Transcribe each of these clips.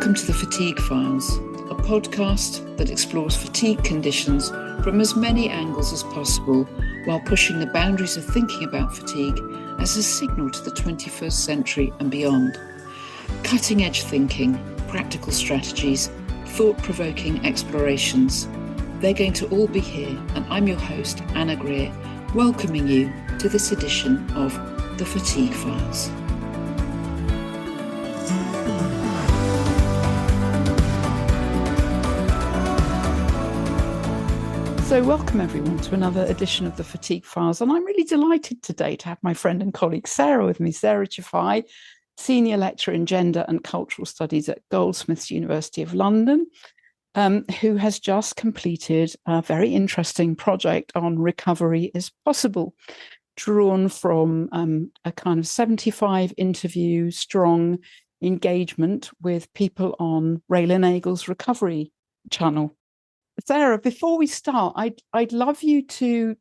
Welcome to the Fatigue Files, a podcast that explores fatigue conditions from as many angles as possible while pushing the boundaries of thinking about fatigue as a signal to the 21st century and beyond. Cutting-edge thinking, practical strategies, thought-provoking explorations. They're going to all be here, and I'm your host, Anna Greer, welcoming you to this edition of the Fatigue Files. So welcome everyone to another edition of the Fatigue Files, and I'm really delighted today to have my friend and colleague Sarah with me, Sarah Cefai, Senior Lecturer in Gender and Cultural Studies at Goldsmiths University of London, who has just completed a very interesting project on recovery is possible, drawn from a kind of 75 interview strong engagement with people on Raelan Agle's recovery channel. Sarah, before we start, I'd love you to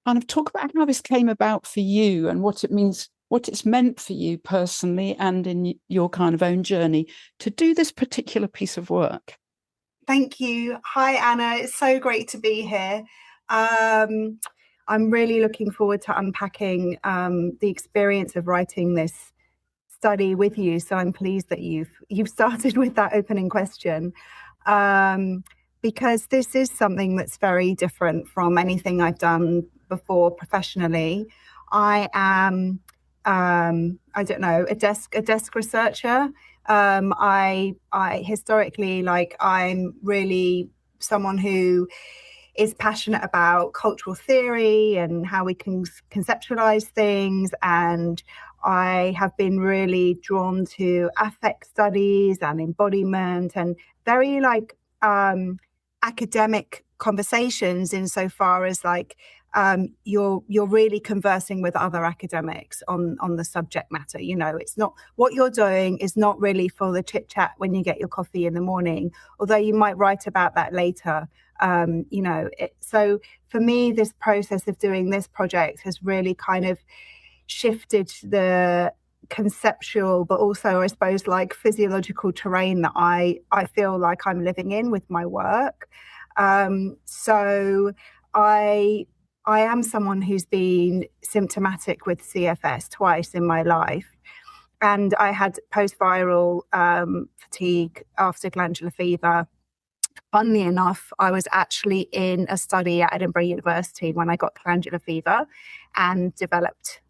kind of talk about how this came about for you and what it means, what it's meant for you personally and in your kind of own journey to do this particular piece of work. Thank you. Hi, Anna. It's so great to be here. I'm really looking forward to unpacking the experience of writing this study with you. So I'm pleased that you've started with that opening question. Because this is something that's very different from anything I've done before professionally. I am, a desk researcher. I historically, I'm really someone who is passionate about cultural theory and how we can conceptualize things. And I have been really drawn to affect studies and embodiment and very academic conversations insofar as you're really conversing with other academics on the subject matter. You know, it's not what you're doing is not really for the chit chat when you get your coffee in the morning, although you might write about that later. So for me, this process of doing this project has really kind of shifted the conceptual but also I suppose physiological terrain that I feel like I'm living in with my work. So I am someone who's been symptomatic with CFS twice in my life, and I had post-viral fatigue after glandular fever. Funnily enough, I was actually in a study at Edinburgh University when I got glandular fever and developed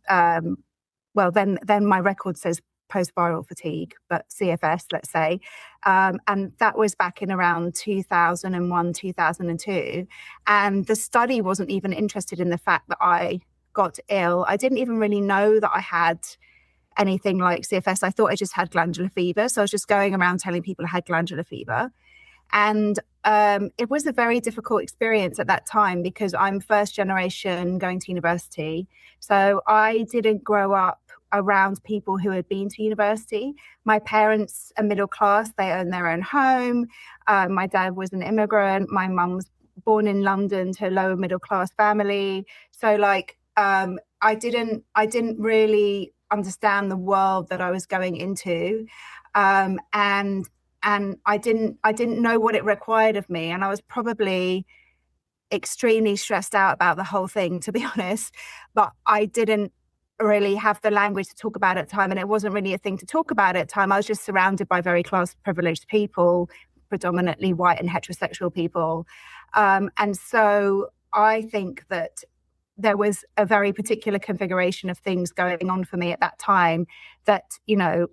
then my record says post-viral fatigue, but CFS, let's say. And that was back in around 2001, 2002. And the study wasn't even interested in the fact that I got ill. I didn't even really know that I had anything like CFS. I thought I just had glandular fever. So I was just going around telling people I had glandular fever. And it was a very difficult experience at that time because I'm first generation going to university. So I didn't grow up around people who had been to university. My parents are middle class. They own their own home. My dad was an immigrant. My mum was born in London to a lower middle class family. So I didn't really understand the world that I was going into. And I didn't know what it required of me. And I was probably extremely stressed out about the whole thing, to be honest. But I didn't really have the language to talk about at the time. And it wasn't really a thing to talk about at the time. I was just surrounded by very class privileged people, predominantly white and heterosexual people. And so I think that there was a very particular configuration of things going on for me at that time that,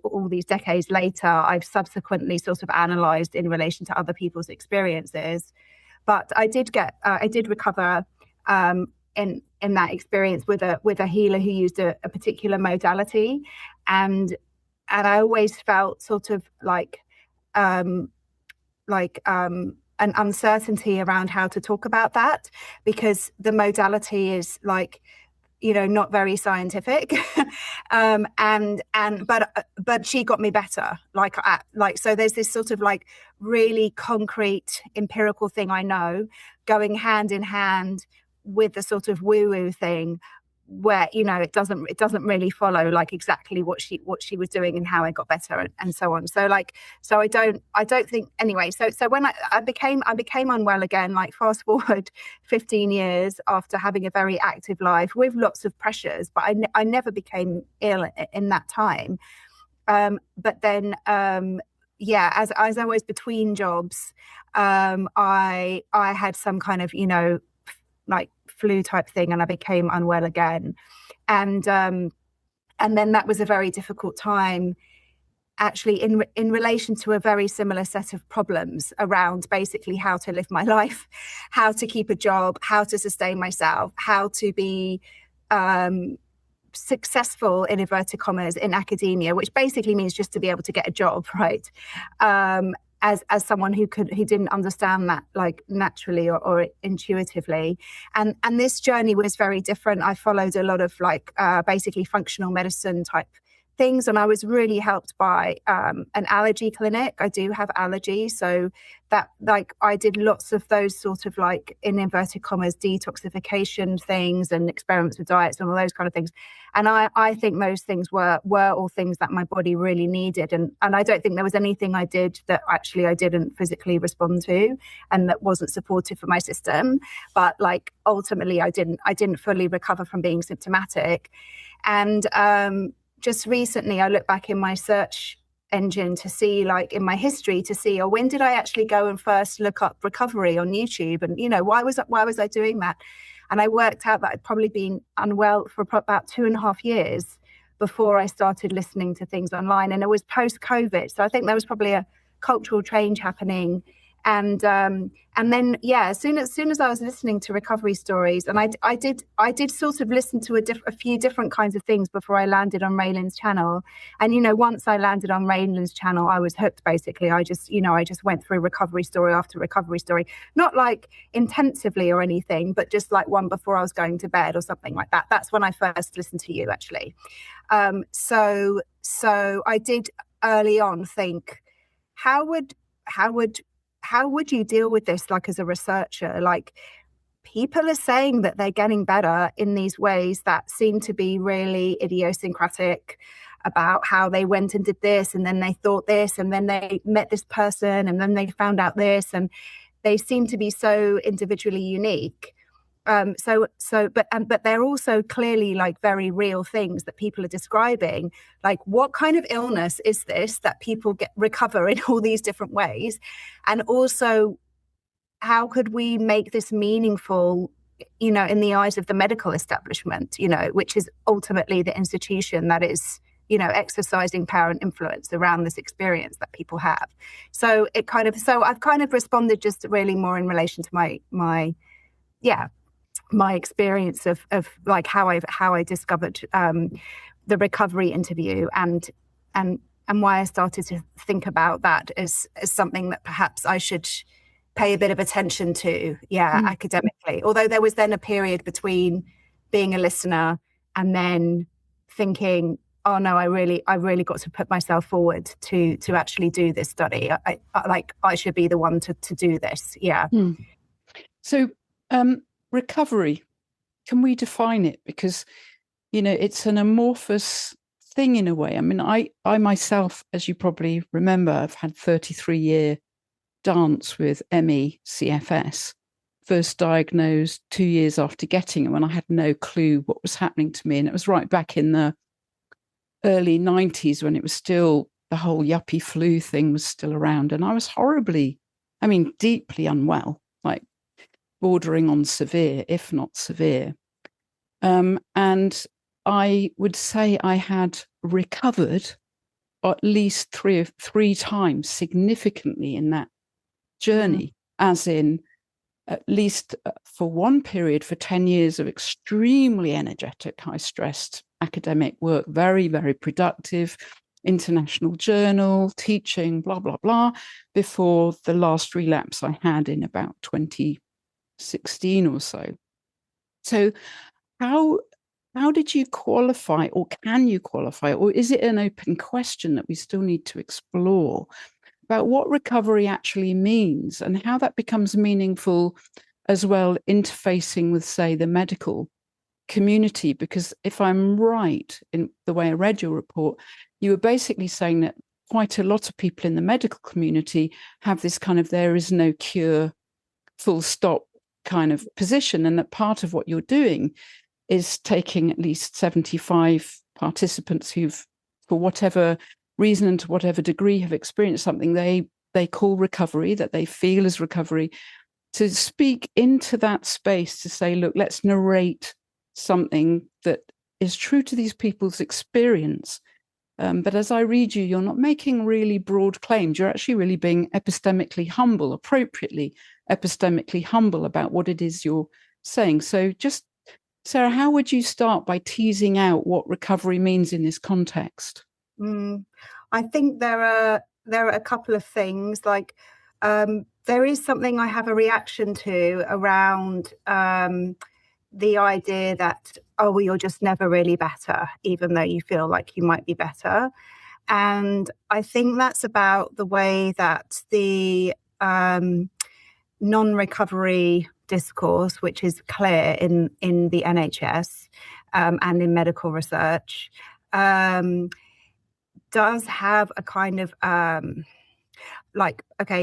all these decades later, I've subsequently sort of analysed in relation to other people's experiences. But I did recover in that experience with a healer who used a particular modality, and I always felt sort of an uncertainty around how to talk about that because the modality is not very scientific, but she got me better. So there's this sort of really concrete empirical thing I know going hand in hand with the sort of woo-woo thing where, you know, it doesn't really follow like exactly what she was doing and how I got better and so on. So like, so I don't think anyway. So when I became unwell again, like fast forward 15 years after having a very active life with lots of pressures, but I never became ill in that time. But then yeah, as I was between jobs, I had some kind of, you know, like flu type thing, and I became unwell again. And then that was a very difficult time, actually, in relation to a very similar set of problems around basically how to live my life, how to keep a job, how to sustain myself, how to be successful in inverted commas in academia, which basically means just to be able to get a job, right? As someone who didn't understand that like naturally or intuitively, and this journey was very different. I followed a lot of like basically functional medicine type things, and I was really helped by an allergy clinic. I do have allergies, so that like I did lots of those sort of like in inverted commas detoxification things and experiments with diets and all those kind of things. And I think those things were all things that my body really needed, and I don't think there was anything I did that actually I didn't physically respond to and that wasn't supportive for my system. But like ultimately I didn't fully recover from being symptomatic. And just recently I looked back in my search engine to see, like in my history, to see, or when did I actually go and first look up recovery on YouTube, and you know, why was I doing that? And I worked out that I'd probably been unwell for about 2.5 years before I started listening to things online, and it was post-COVID, so I think there was probably a cultural change happening. And then yeah, as soon as I was listening to recovery stories, and I did sort of listen to a few different kinds of things before I landed on Raelan's channel. And you know, once I landed on Raelan's channel, I was hooked. Basically, I just went through recovery story after recovery story, not like intensively or anything, but just like one before I was going to bed or something like that. That's when I first listened to you, actually. So I did early on think, how would you deal with this, like as a researcher? Like, people are saying that they're getting better in these ways that seem to be really idiosyncratic about how they went and did this, and then they thought this, and then they met this person, and then they found out this, and they seem to be so individually unique. But they're also clearly like very real things that people are describing. Like, what kind of illness is this that people recover in all these different ways? And also, how could we make this meaningful, you know, in the eyes of the medical establishment, you know, which is ultimately the institution that is, you know, exercising power and influence around this experience that people have. So I've kind of responded just really more in relation to my experience of like how I discovered the recovery interview, and why I started to think about that as something that perhaps I should pay a bit of attention to, academically. Although there was then a period between being a listener and then thinking, oh no, I really got to put myself forward to actually do this study. I should be the one to do this. Yeah. So recovery, can we define it? Because, you know, it's an amorphous thing in a way. I mean, I myself, as you probably remember, I've had 33-year dance with ME CFS, first diagnosed 2 years after getting it, when I had no clue what was happening to me. And it was right back in the early 90s when it was still, the whole yuppie flu thing was still around. And I was deeply unwell, like bordering on severe, if not severe. And I would say I had recovered at least three times significantly in that journey, as in at least for one period, for 10 years of extremely energetic, high-stressed academic work, very, very productive, international journal, teaching, blah, blah, blah, before the last relapse I had in about 2016 or so. So how did you qualify, or can you qualify, or is it an open question that we still need to explore about what recovery actually means and how that becomes meaningful as well, interfacing with, say, the medical community? Because if I'm right in the way I read your report, you were basically saying that quite a lot of people in the medical community have this kind of there is no cure, full stop kind of position, and that part of what you're doing is taking at least 75 participants who've, for whatever reason and to whatever degree, have experienced something they call recovery, that they feel is recovery, to speak into that space to say, look, let's narrate something that is true to these people's experience. But as I read you, you're not making really broad claims. You're actually really being epistemically humble, appropriately epistemically humble about what it is you're saying. So just, Sarah, how would you start by teasing out what recovery means in this context? I think there are a couple of things. Like there is something I have a reaction to around the idea that, oh, well, you're just never really better, even though you feel like you might be better. And I think that's about the way that the non-recovery discourse, which is clear in the NHS and in medical research, does have a kind of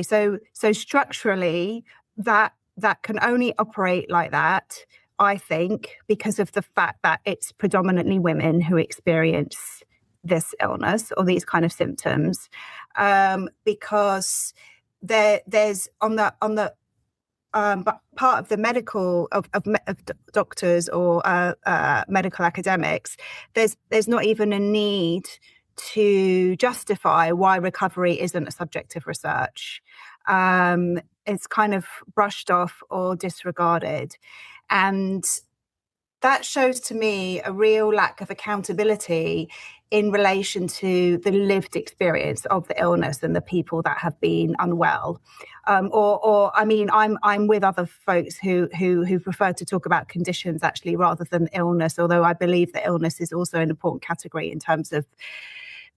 so structurally that can only operate like that, I think, because of the fact that it's predominantly women who experience this illness or these kind of symptoms, because there's on the part of the medical of doctors or medical academics, there's not even a need to justify why recovery isn't a subject of research. It's kind of brushed off or disregarded. And that shows to me a real lack of accountability in relation to the lived experience of the illness and the people that have been unwell. I'm with other folks who prefer to talk about conditions actually rather than illness, although I believe that illness is also an important category in terms of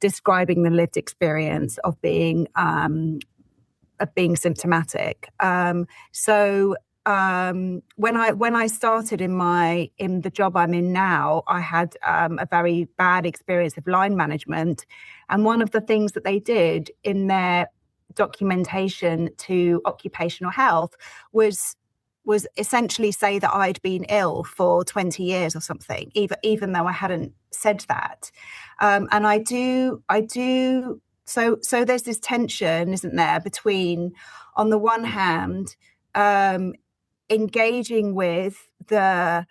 describing the lived experience of being symptomatic. When I started in the job I'm in now, I had a very bad experience of line management, and one of the things that they did in their documentation to occupational health was essentially say that I'd been ill for 20 years or something, even though I hadn't said that. And I do. So there's this tension, isn't there, between, on the one hand, engaging with the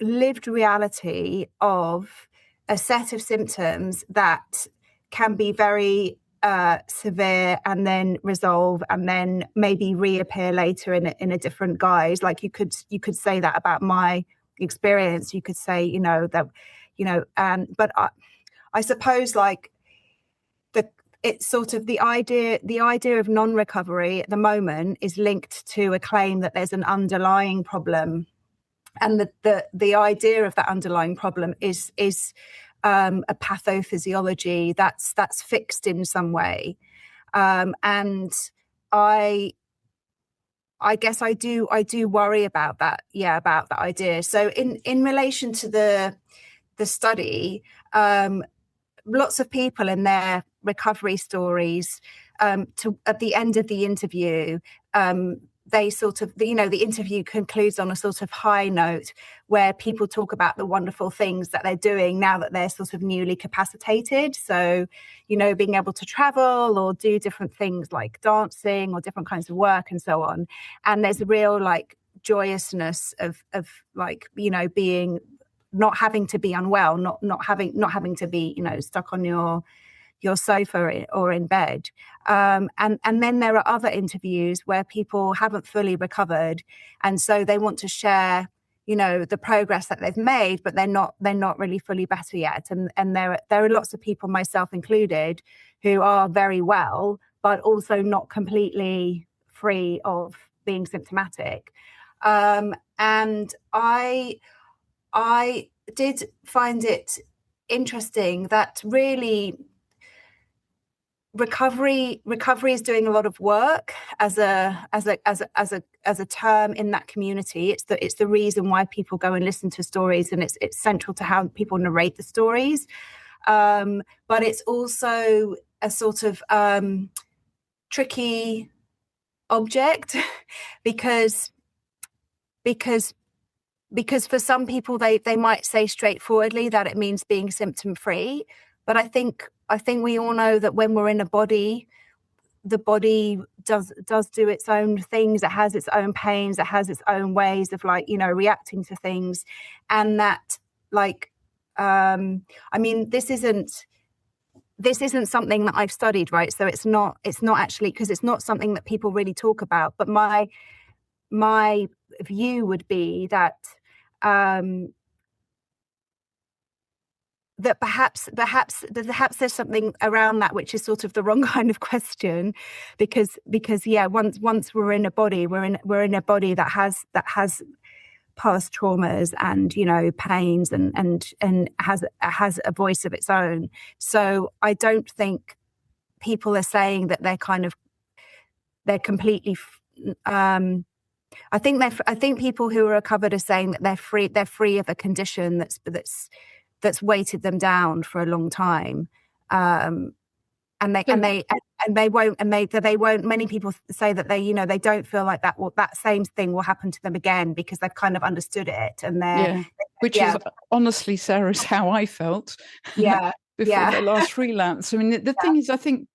lived reality of a set of symptoms that can be very severe and then resolve and then maybe reappear later in a different guise. Like you could say that about my experience. You could say, but I suppose it's sort of the idea of non-recovery at the moment is linked to a claim that there's an underlying problem, and the idea of that underlying problem is a pathophysiology that's fixed in some way, and I guess I do worry about that. Yeah, about that idea. So in relation to the study, lots of people in their recovery stories, at the end of the interview, they sort of, the interview concludes on a sort of high note where people talk about the wonderful things that they're doing now that they're sort of newly capacitated. So, being able to travel or do different things like dancing or different kinds of work and so on. And there's a real joyousness of being, not having to be unwell, not having to be, stuck on your sofa or in bed. And then there are other interviews where people haven't fully recovered, and so they want to share, the progress that they've made, but they're not really fully better yet. And there are lots of people, myself included, who are very well, but also not completely free of being symptomatic. And I did find it interesting that really recovery is doing a lot of work as a term in that community. It's the reason why people go and listen to stories, and it's central to how people narrate the stories. But it's also a sort of tricky object because for some people they might say straightforwardly that it means being symptom free, but I think we all know that when we're in a body, the body does do its own things. It has its own pains. It has its own ways of, like, reacting to things, and that, like, I mean, this isn't something that I've studied, right? So it's not actually, because it's not something that people really talk about. But my view would be that that perhaps there's something around that which is sort of the wrong kind of question, because yeah, once we're in a body, we're in a body that has past traumas and pains and has a voice of its own. So I don't think people are saying that they're completely I think people who are recovered are saying that they're free of a condition that's weighted them down for a long time, and they won't. Many people say that they don't feel like that same thing will happen to them again, because they've kind of understood it, and which is honestly, Sarah, is how I felt before my last relapse. I mean, the thing is, I think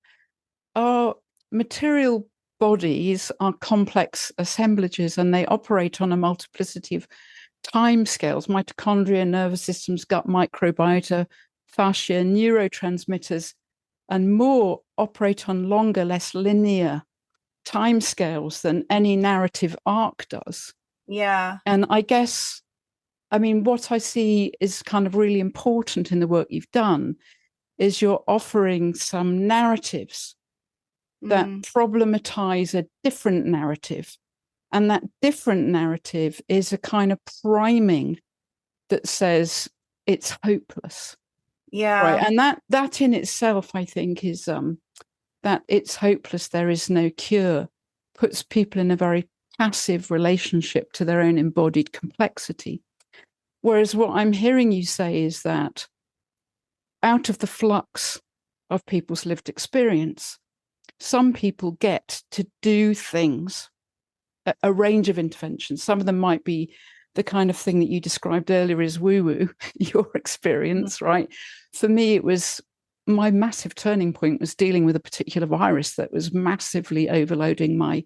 our material bodies are complex assemblages, and they operate on a multiplicity of timescales: mitochondria, nervous systems, gut microbiota, fascia, neurotransmitters, and more operate on longer, less linear timescales than any narrative arc does. Yeah. And I guess, I mean, what I see is kind of really important in the work you've done is you're offering some narratives that problematize a different narrative. And that different narrative is a kind of priming that says it's hopeless. Yeah. Right. And that in itself, I think, is that it's hopeless, there is no cure, puts people in a very passive relationship to their own embodied complexity. Whereas what I'm hearing you say is that out of the flux of people's lived experience, some people get to do things, a range of interventions. Some of them might be the kind of thing that you described earlier as woo-woo, your experience, right? For me, it was, my massive turning point was dealing with a particular virus that was massively overloading my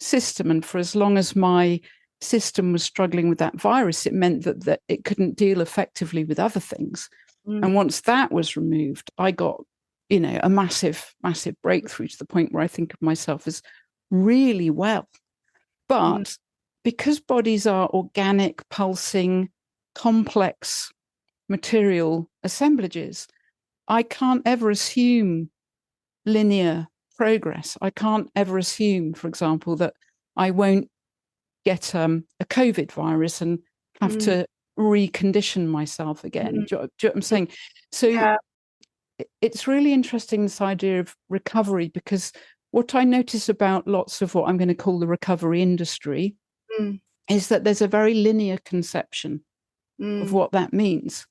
system. And for as long as my system was struggling with that virus, it meant that it couldn't deal effectively with other things. And once that was removed, I got, a massive, massive breakthrough, to the point where I think of myself as really well. But because bodies are organic, pulsing, complex material assemblages, I can't ever assume linear progress. I can't ever assume, for example, that I won't get a COVID virus and have to recondition myself again. Do you know what I'm saying? So it's really interesting, this idea of recovery, because what I notice about lots of what I'm going to call the recovery industry is that there's a very linear conception of what that means.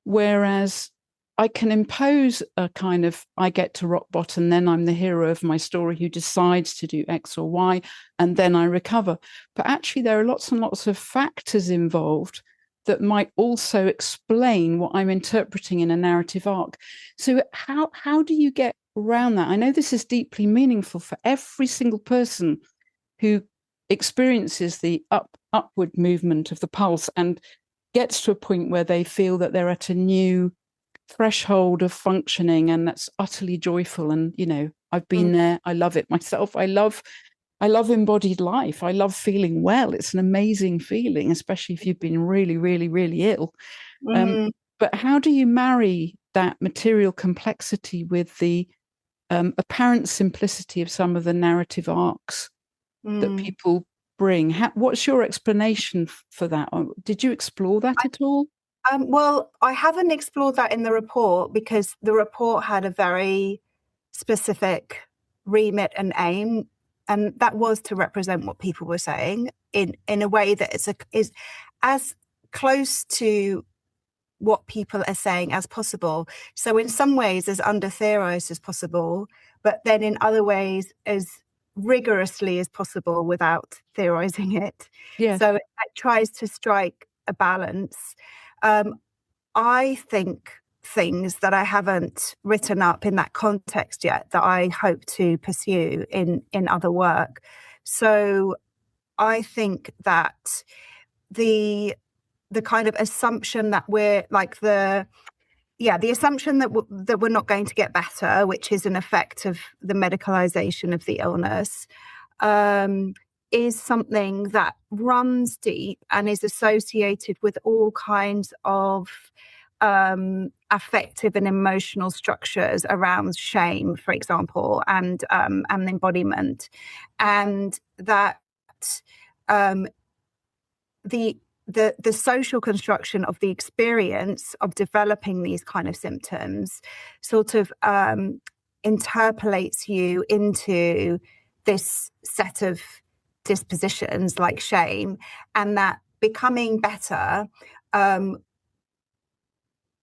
Whereas I can impose a kind of, I get to rock bottom, then I'm the hero of my story who decides to do X or Y, and then I recover. But actually, there are lots and lots of factors involved that might also explain what I'm interpreting in a narrative arc. So how do you get around that? I know this is deeply meaningful for every single person who experiences the upward movement of the pulse and gets to a point where they feel that they're at a new threshold of functioning, and that's utterly joyful. And I've been there. I love it myself. I love embodied life. I love feeling well. It's an amazing feeling, especially if you've been really, really, really ill. But how do you marry that material complexity with the apparent simplicity of some of the narrative arcs that people bring? What's your explanation for that? Did you explore that at all? Well, I haven't explored that in the report, because the report had a very specific remit and aim, and that was to represent what people were saying in a way that is as close to what people are saying as possible. So in some ways as under theorized as possible, but then in other ways as rigorously as possible without theorizing it. Yes. So it tries to strike a balance. I think things that I haven't written up in that context yet that I hope to pursue in other work. So I think that the kind of assumption that we're like the assumption that that we're not going to get better, which is an effect of the medicalization of the illness, is something that runs deep and is associated with all kinds of affective and emotional structures around shame, for example, and embodiment, and that the social construction of the experience of developing these kind of symptoms sort of interpolates you into this set of dispositions like shame, and that becoming better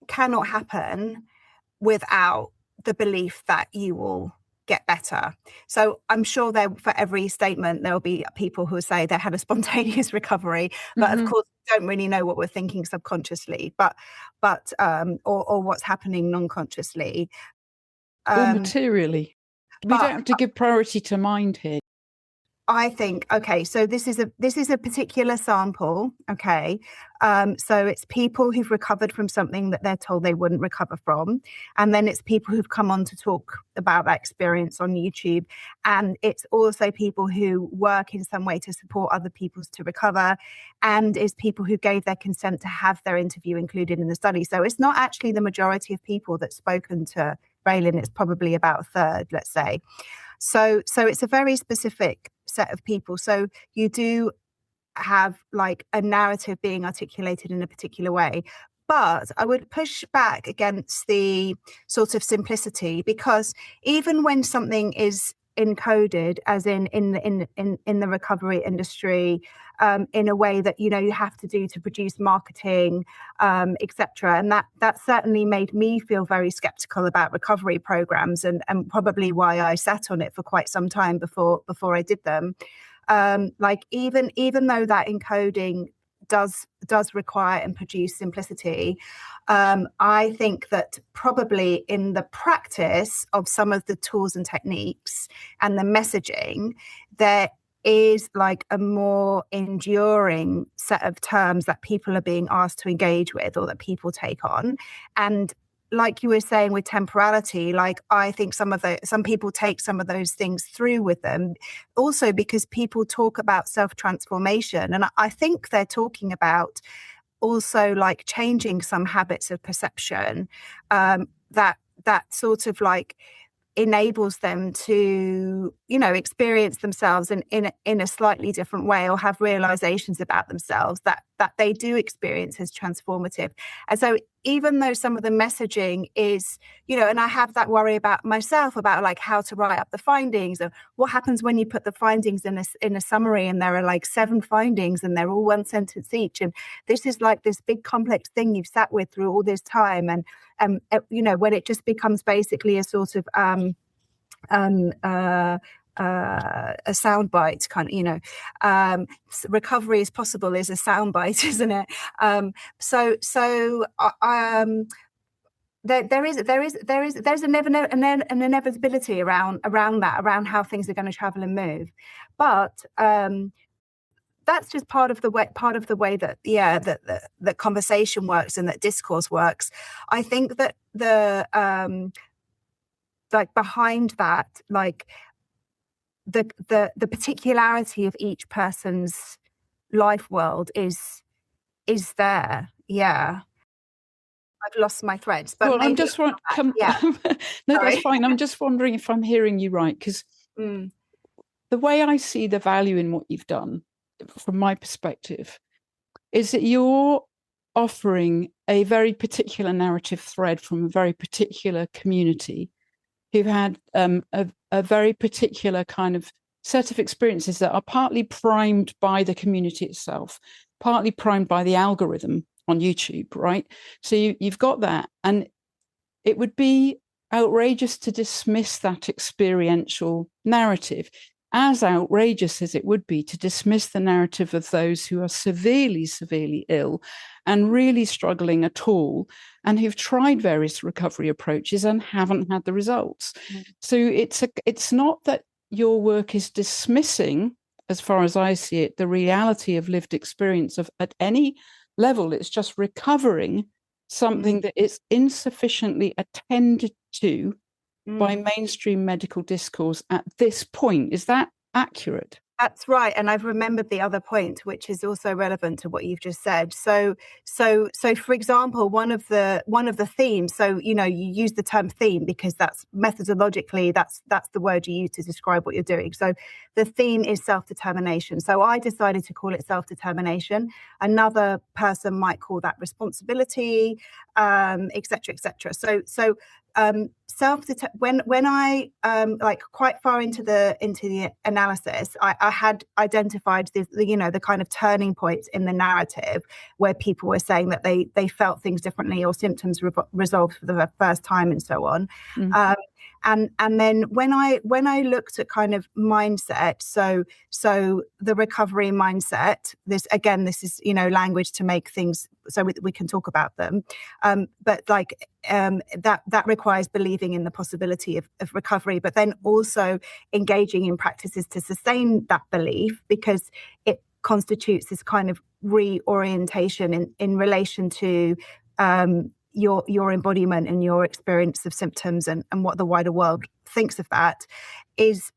cannot happen without the belief that you will get better. So I'm sure for every statement there'll be people who say they had a spontaneous recovery, but of course we don't really know what we're thinking subconsciously, but or what's happening non-consciously or materially. We don't have to give priority to mind here. I think, okay, so this is a particular sample, okay. So it's people who've recovered from something that they're told they wouldn't recover from. And then it's people who've come on to talk about that experience on YouTube. And it's also people who work in some way to support other people to recover. And it's people who gave their consent to have their interview included in the study. So it's not actually the majority of people that's spoken to Raelan. It's probably about a third, let's say. So it's a very specific set of people. So you do have like a narrative being articulated in a particular way. But I would push back against the sort of simplicity, because even when something is encoded, as in the recovery industry, in a way that, you know, you have to do to produce marketing, etc. And that certainly made me feel very skeptical about recovery programs, and probably why I sat on it for quite some time before I did them. Like even though that encoding does require and produce simplicity, I think that probably in the practice of some of the tools and techniques and the messaging, there is like a more enduring set of terms that people are being asked to engage with, or that people take on. And like you were saying with temporality, like I think some people take some of those things through with them, also because people talk about self-transformation. And I think they're talking about also like changing some habits of perception, that sort of like enables them to, you know, experience themselves in a slightly different way, or have realizations about themselves that they do experience as transformative. And so even though some of the messaging is, you know, and I have that worry about myself about like how to write up the findings, and what happens when you put the findings in a summary and there are like 7 findings and they're all one sentence each, and this is like this big complex thing you've sat with through all this time, and you know, when it just becomes basically a sort of a soundbite kind of, you know, recovery is possible is a soundbite, isn't it? There's an inevitability around that, around how things are going to travel and move, but that's just part of the way that that conversation works and that discourse works. I think that the like behind that, like the particularity of each person's life world is there. Yeah. I've lost my threads, but well, I'm just no, that's fine. I'm just wondering if I'm hearing you right, because the way I see the value in what you've done, from my perspective, is that you're offering a very particular narrative thread from a very particular community who've had a very particular kind of set of experiences that are partly primed by the community itself, partly primed by the algorithm on YouTube, right? So you've got that, and it would be outrageous to dismiss that experiential narrative, as outrageous as it would be to dismiss the narrative of those who are severely, severely ill and really struggling at all, and who've tried various recovery approaches and haven't had the results. So it's not that your work is dismissing, as far as I see it, the reality of lived experience of at any level. It's just recovering something that is insufficiently attended to by mainstream medical discourse at this point. Is that accurate? That's right. And I've remembered the other point, which is also relevant to what you've just said. So for example, one of the themes, so, you use the term theme because that's methodologically, that's the word you use to describe what you're doing. So the theme is self-determination. So I decided to call it self-determination. Another person might call that responsibility, et cetera, et cetera. So when I like quite far into the analysis, I had identified the kind of turning points in the narrative where people were saying that they felt things differently or symptoms resolved for the first time and so on. And then when I looked at kind of mindset, so the recovery mindset, this is language to make things so we can talk about them, but like that requires believing in the possibility of recovery, but then also engaging in practices to sustain that belief, because it constitutes this kind of reorientation in relation to your embodiment and your experience of symptoms and what the wider world thinks of that is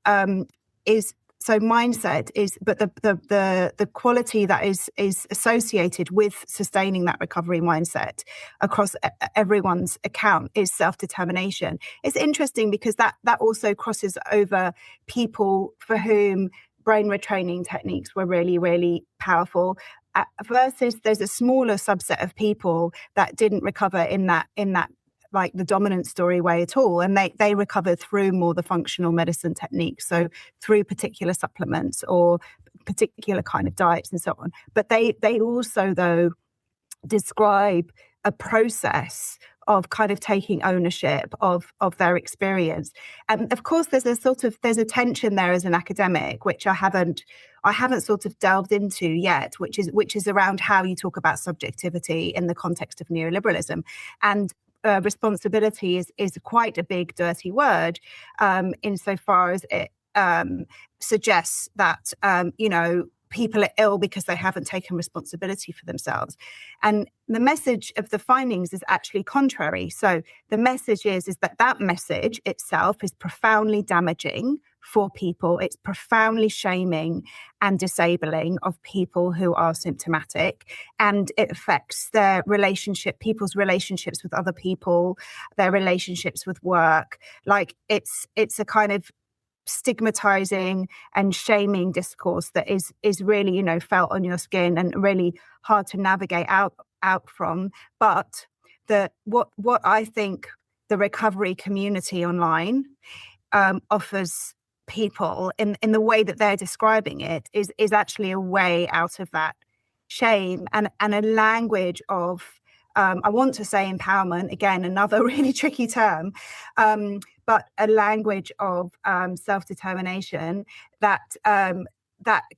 so mindset is, but the quality that is associated with sustaining that recovery mindset across everyone's account is self-determination. It's interesting because that also crosses over people for whom brain retraining techniques were really, really powerful. Versus there's a smaller subset of people that didn't recover in that like the dominant story way at all, and they recovered through more the functional medicine techniques, so through particular supplements or particular kind of diets and so on. But they also though describe a process of kind of taking ownership of their experience. And of course there's a tension there as an academic, which I haven't sort of delved into yet, which is around how you talk about subjectivity in the context of neoliberalism. And responsibility is quite a big dirty word, insofar as it suggests that people are ill because they haven't taken responsibility for themselves. And the message of the findings is actually contrary. So the message is that message itself is profoundly damaging for people. It's profoundly shaming and disabling of people who are symptomatic, and it affects their people's relationships with other people, their relationships with work. Like it's a kind of stigmatizing and shaming discourse that is really felt on your skin and really hard to navigate out from. But what I think the recovery community online offers people in the way that they're describing it is actually a way out of that shame and a language of I want to say empowerment, again, another really tricky term, but a language of self-determination that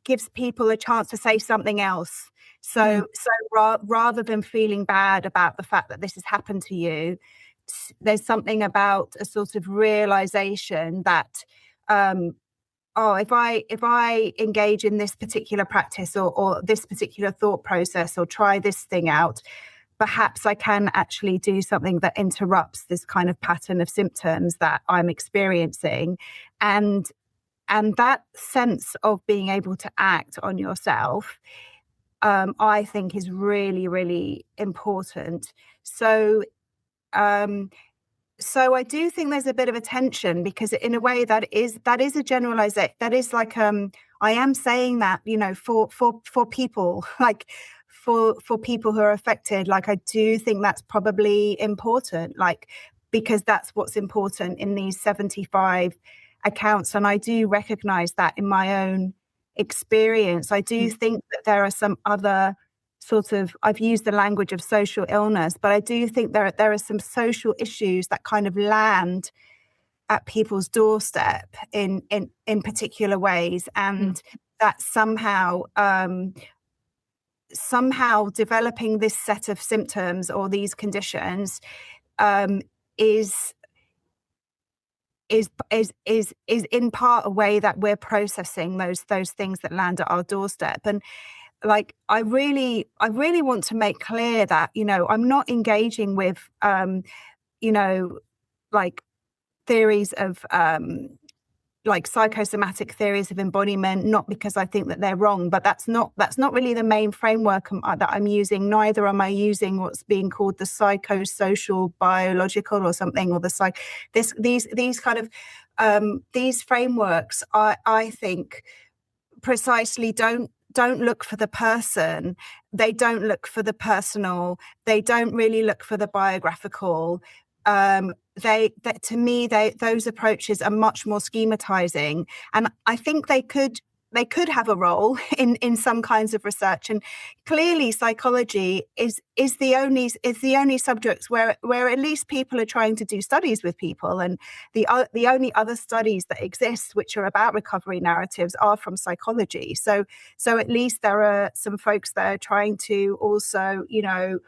gives people a chance to say something else. So rather than feeling bad about the fact that this has happened to you, there's something about a sort of realization that if I engage in this particular practice or this particular thought process or try this thing out, perhaps I can actually do something that interrupts this kind of pattern of symptoms that I'm experiencing. And that sense of being able to act on yourself, I think is really, really important. So I do think there's a bit of a tension, because in a way that is a generalization. That is like I am saying that for people, like for people who are affected, like I do think that's probably important. Like because that's what's important in these 75 accounts. And I do recognize that in my own experience. I do think that there are some other sort of, I've used the language of social illness, but I do think there are some social issues that kind of land at people's doorstep in particular ways, and that somehow developing this set of symptoms or these conditions is in part a way that we're processing those things that land at our doorstep. And like, I really want to make clear that, you know, I'm not engaging with you know, like theories of like psychosomatic theories of embodiment, not because I think that they're wrong, but that's not really the main framework that I'm using. Neither am I using what's being called the psychosocial biological or something, or the these kind of these frameworks. I think precisely don't look for the person. They don't look for the personal. They don't really look for the biographical. To me, those approaches are much more schematizing, and I think they could have a role in some kinds of research. And clearly, psychology is the only subject where at least people are trying to do studies with people, and the only other studies that exist which are about recovery narratives are from psychology. So at least there are some folks that are trying to also, you know,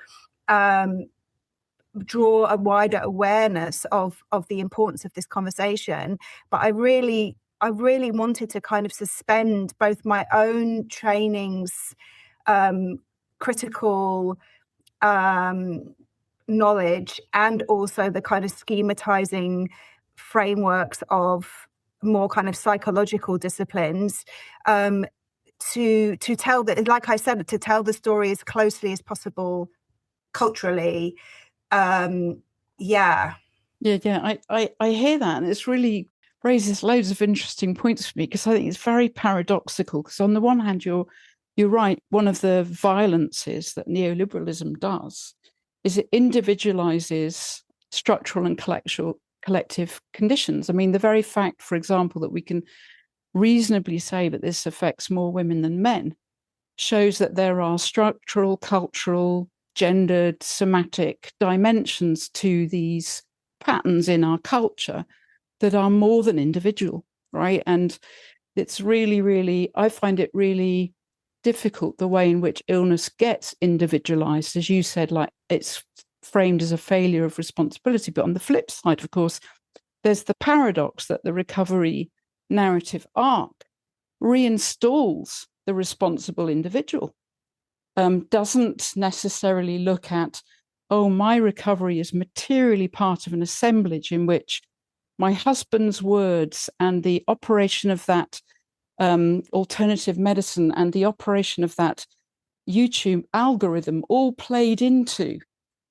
draw a wider awareness of the importance of this conversation. But I really wanted to kind of suspend both my own training's critical knowledge and also the kind of schematizing frameworks of more kind of psychological disciplines to tell that, like I said, to tell the story as closely as possible culturally. I hear that, and it's really raises loads of interesting points for me, because I think it's very paradoxical. Because on the one hand, you're right, one of the violences that neoliberalism does is it individualizes structural and collective conditions. I mean, the very fact, for example, that we can reasonably say that this affects more women than men shows that there are structural, cultural, gendered, somatic dimensions to these patterns in our culture that are more than individual, right? And it's really, I find it really difficult the way in which illness gets individualized. As you said, like, it's framed as a failure of responsibility. But on the flip side, of course, there's the paradox that the recovery narrative arc reinstalls the responsible individual. Doesn't necessarily look at, oh, my recovery is materially part of an assemblage in which my husband's words and the operation of that alternative medicine and the operation of that YouTube algorithm all played into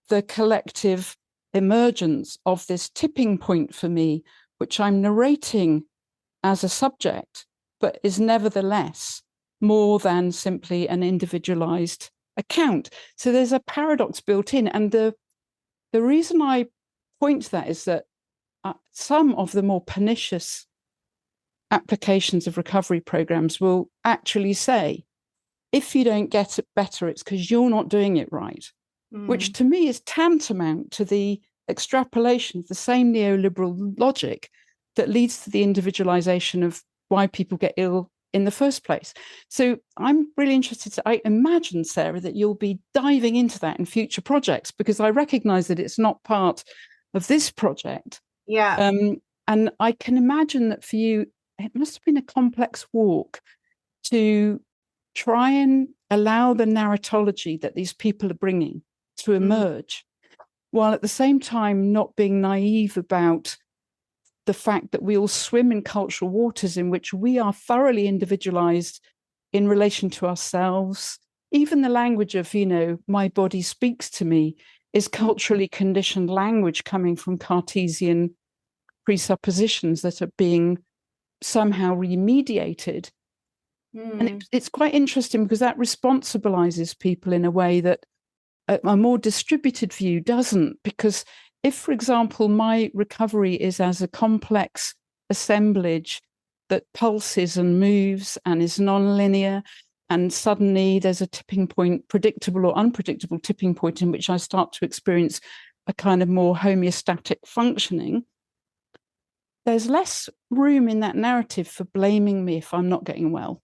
the collective emergence of this tipping point for me, which I'm narrating as a subject, but is nevertheless more than simply an individualized account. So there's a paradox built in. And the reason I point to that is that some of the more pernicious applications of recovery programs will actually say, if you don't get it better, it's because you're not doing it right, which to me is tantamount to the extrapolation of the same neoliberal logic that leads to the individualization of why people get ill in the first place. So I'm really interested I imagine, Sarah, that you'll be diving into that in future projects, because I recognize that it's not part of this project. Yeah. And I can imagine that for you, it must have been a complex walk to try and allow the narratology that these people are bringing to emerge, while at the same time not being naive about the fact that we all swim in cultural waters in which we are thoroughly individualized in relation to ourselves. Even the language of, you know, my body speaks to me is culturally conditioned language coming from Cartesian presuppositions that are being somehow remediated. And it's quite interesting because that responsibilizes people in a way that a more distributed view doesn't, because if, for example, my recovery is as a complex assemblage that pulses and moves and is non-linear, and suddenly there's a tipping point, predictable or unpredictable tipping point, in which I start to experience a kind of more homeostatic functioning, there's less room in that narrative for blaming me if I'm not getting well,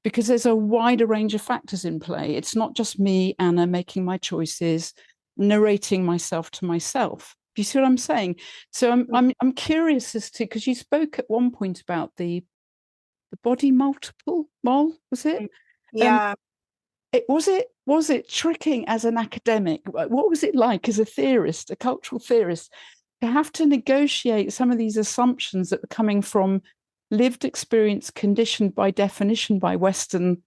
because there's a wider range of factors in play. It's not just me, Anna, making my choices, narrating myself to myself. Do you see what I'm saying? So I'm curious as to, because you spoke at one point about the body multiple, was it? Yeah. Was it tricking as an academic? What was it like as a theorist, a cultural theorist, to have to negotiate some of these assumptions that were coming from lived experience, conditioned by definition by Western,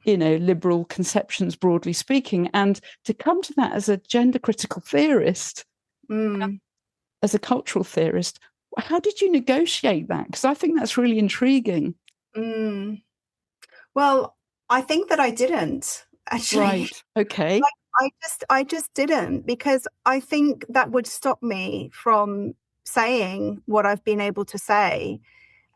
liberal conceptions, broadly speaking, and to come to that as a gender critical theorist, as a cultural theorist? How did you negotiate that? Because I think that's really intriguing. Well, I think that I didn't, actually. Right. Okay. I just didn't, because I think that would stop me from saying what I've been able to say.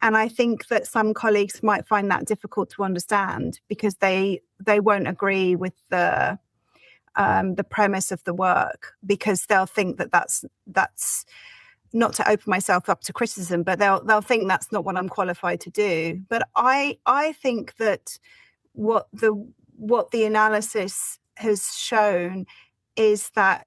And I think that some colleagues might find that difficult to understand, because they won't agree with the premise of the work, because they'll think that that's not to open myself up to criticism, but they'll think that's not what I'm qualified to do. But I think that what the analysis has shown is that,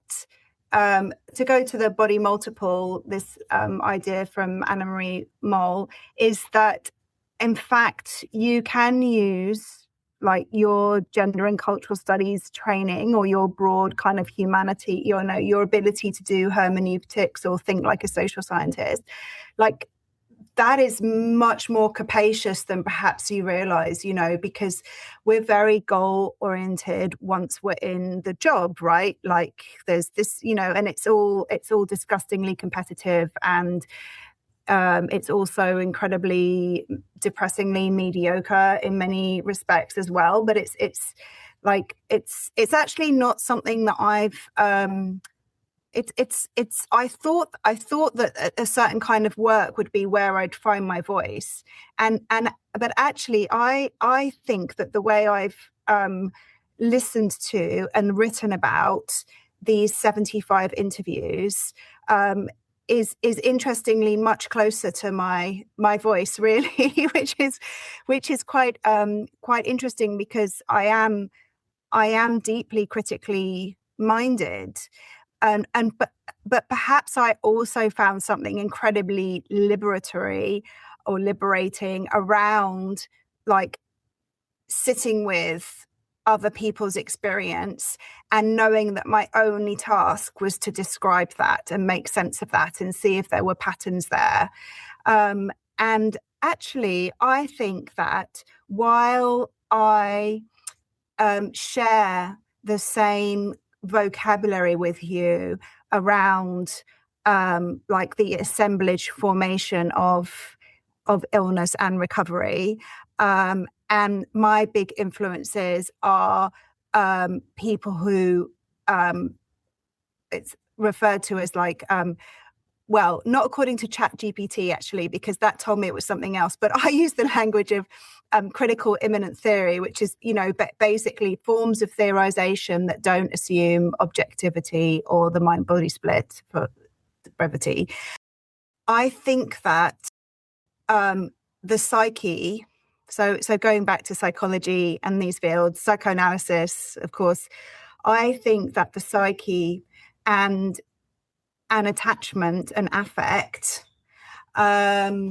to go to the body multiple, this idea from Anna Marie Moll, is that in fact you can use like your gender and cultural studies training, or your broad kind of humanity, your ability to do hermeneutics or think like a social scientist, like that is much more capacious than perhaps you realize, because we're very goal oriented once we're in the job, right? Like there's this, and it's all disgustingly competitive, and it's also incredibly depressingly mediocre in many respects as well. But it's actually not something that I've I thought that a certain kind of work would be where I'd find my voice, but actually I think that the way I've listened to and written about these 75 interviews is interestingly much closer to my voice, really, which is quite interesting, because I am deeply critically minded. But perhaps I also found something incredibly liberatory or liberating around like sitting with other people's experience and knowing that my only task was to describe that and make sense of that and see if there were patterns there. And actually, I think that while I share the same vocabulary with you around like the assemblage formation of illness and recovery, and my big influences are people who it's referred to as like well, not according to ChatGPT, actually, because that told me it was something else. But I use the language of critical immanent theory, which is, basically forms of theorization that don't assume objectivity or the mind-body split, for brevity. I think that the psyche, so going back to psychology and these fields, psychoanalysis, of course, I think that the psyche and attachment and affect are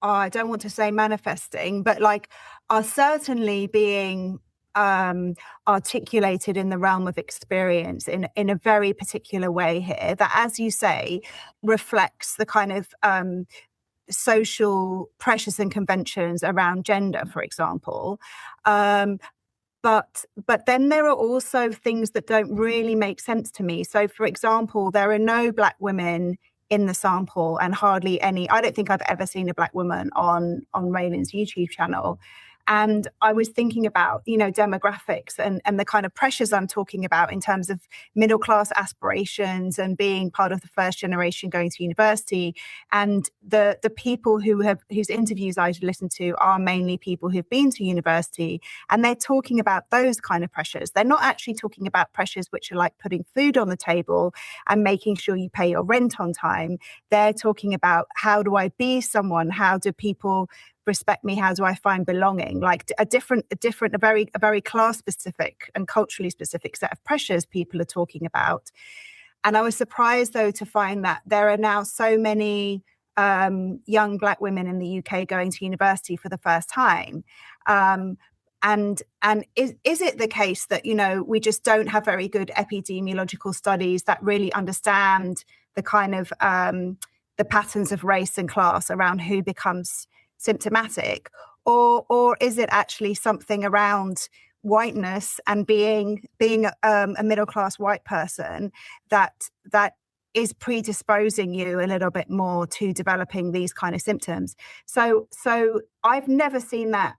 I don't want to say manifesting, but like are certainly being articulated in the realm of experience in a very particular way here, that, as you say, reflects the kind of social pressures and conventions around gender, for example. But then there are also things that don't really make sense to me. So, for example, there are no Black women in the sample, and hardly any. I don't think I've ever seen a Black woman on Raelan's YouTube channel. And I was thinking about, demographics and the kind of pressures I'm talking about in terms of middle class aspirations and being part of the first generation going to university. And the people whose interviews I listened to are mainly people who've been to university, and they're talking about those kind of pressures. They're not actually talking about pressures which are like putting food on the table and making sure you pay your rent on time. They're talking about, how do I be someone? How do people respect me? How do I find belonging? Like a very class specific and culturally specific set of pressures people are talking about. And I was surprised, though, to find that there are now so many young Black women in the UK going to university for the first time. And is it the case that, we just don't have very good epidemiological studies that really understand the kind of the patterns of race and class around who becomes symptomatic, or is it actually something around whiteness and being a middle class white person that is predisposing you a little bit more to developing these kind of symptoms? So I've never seen that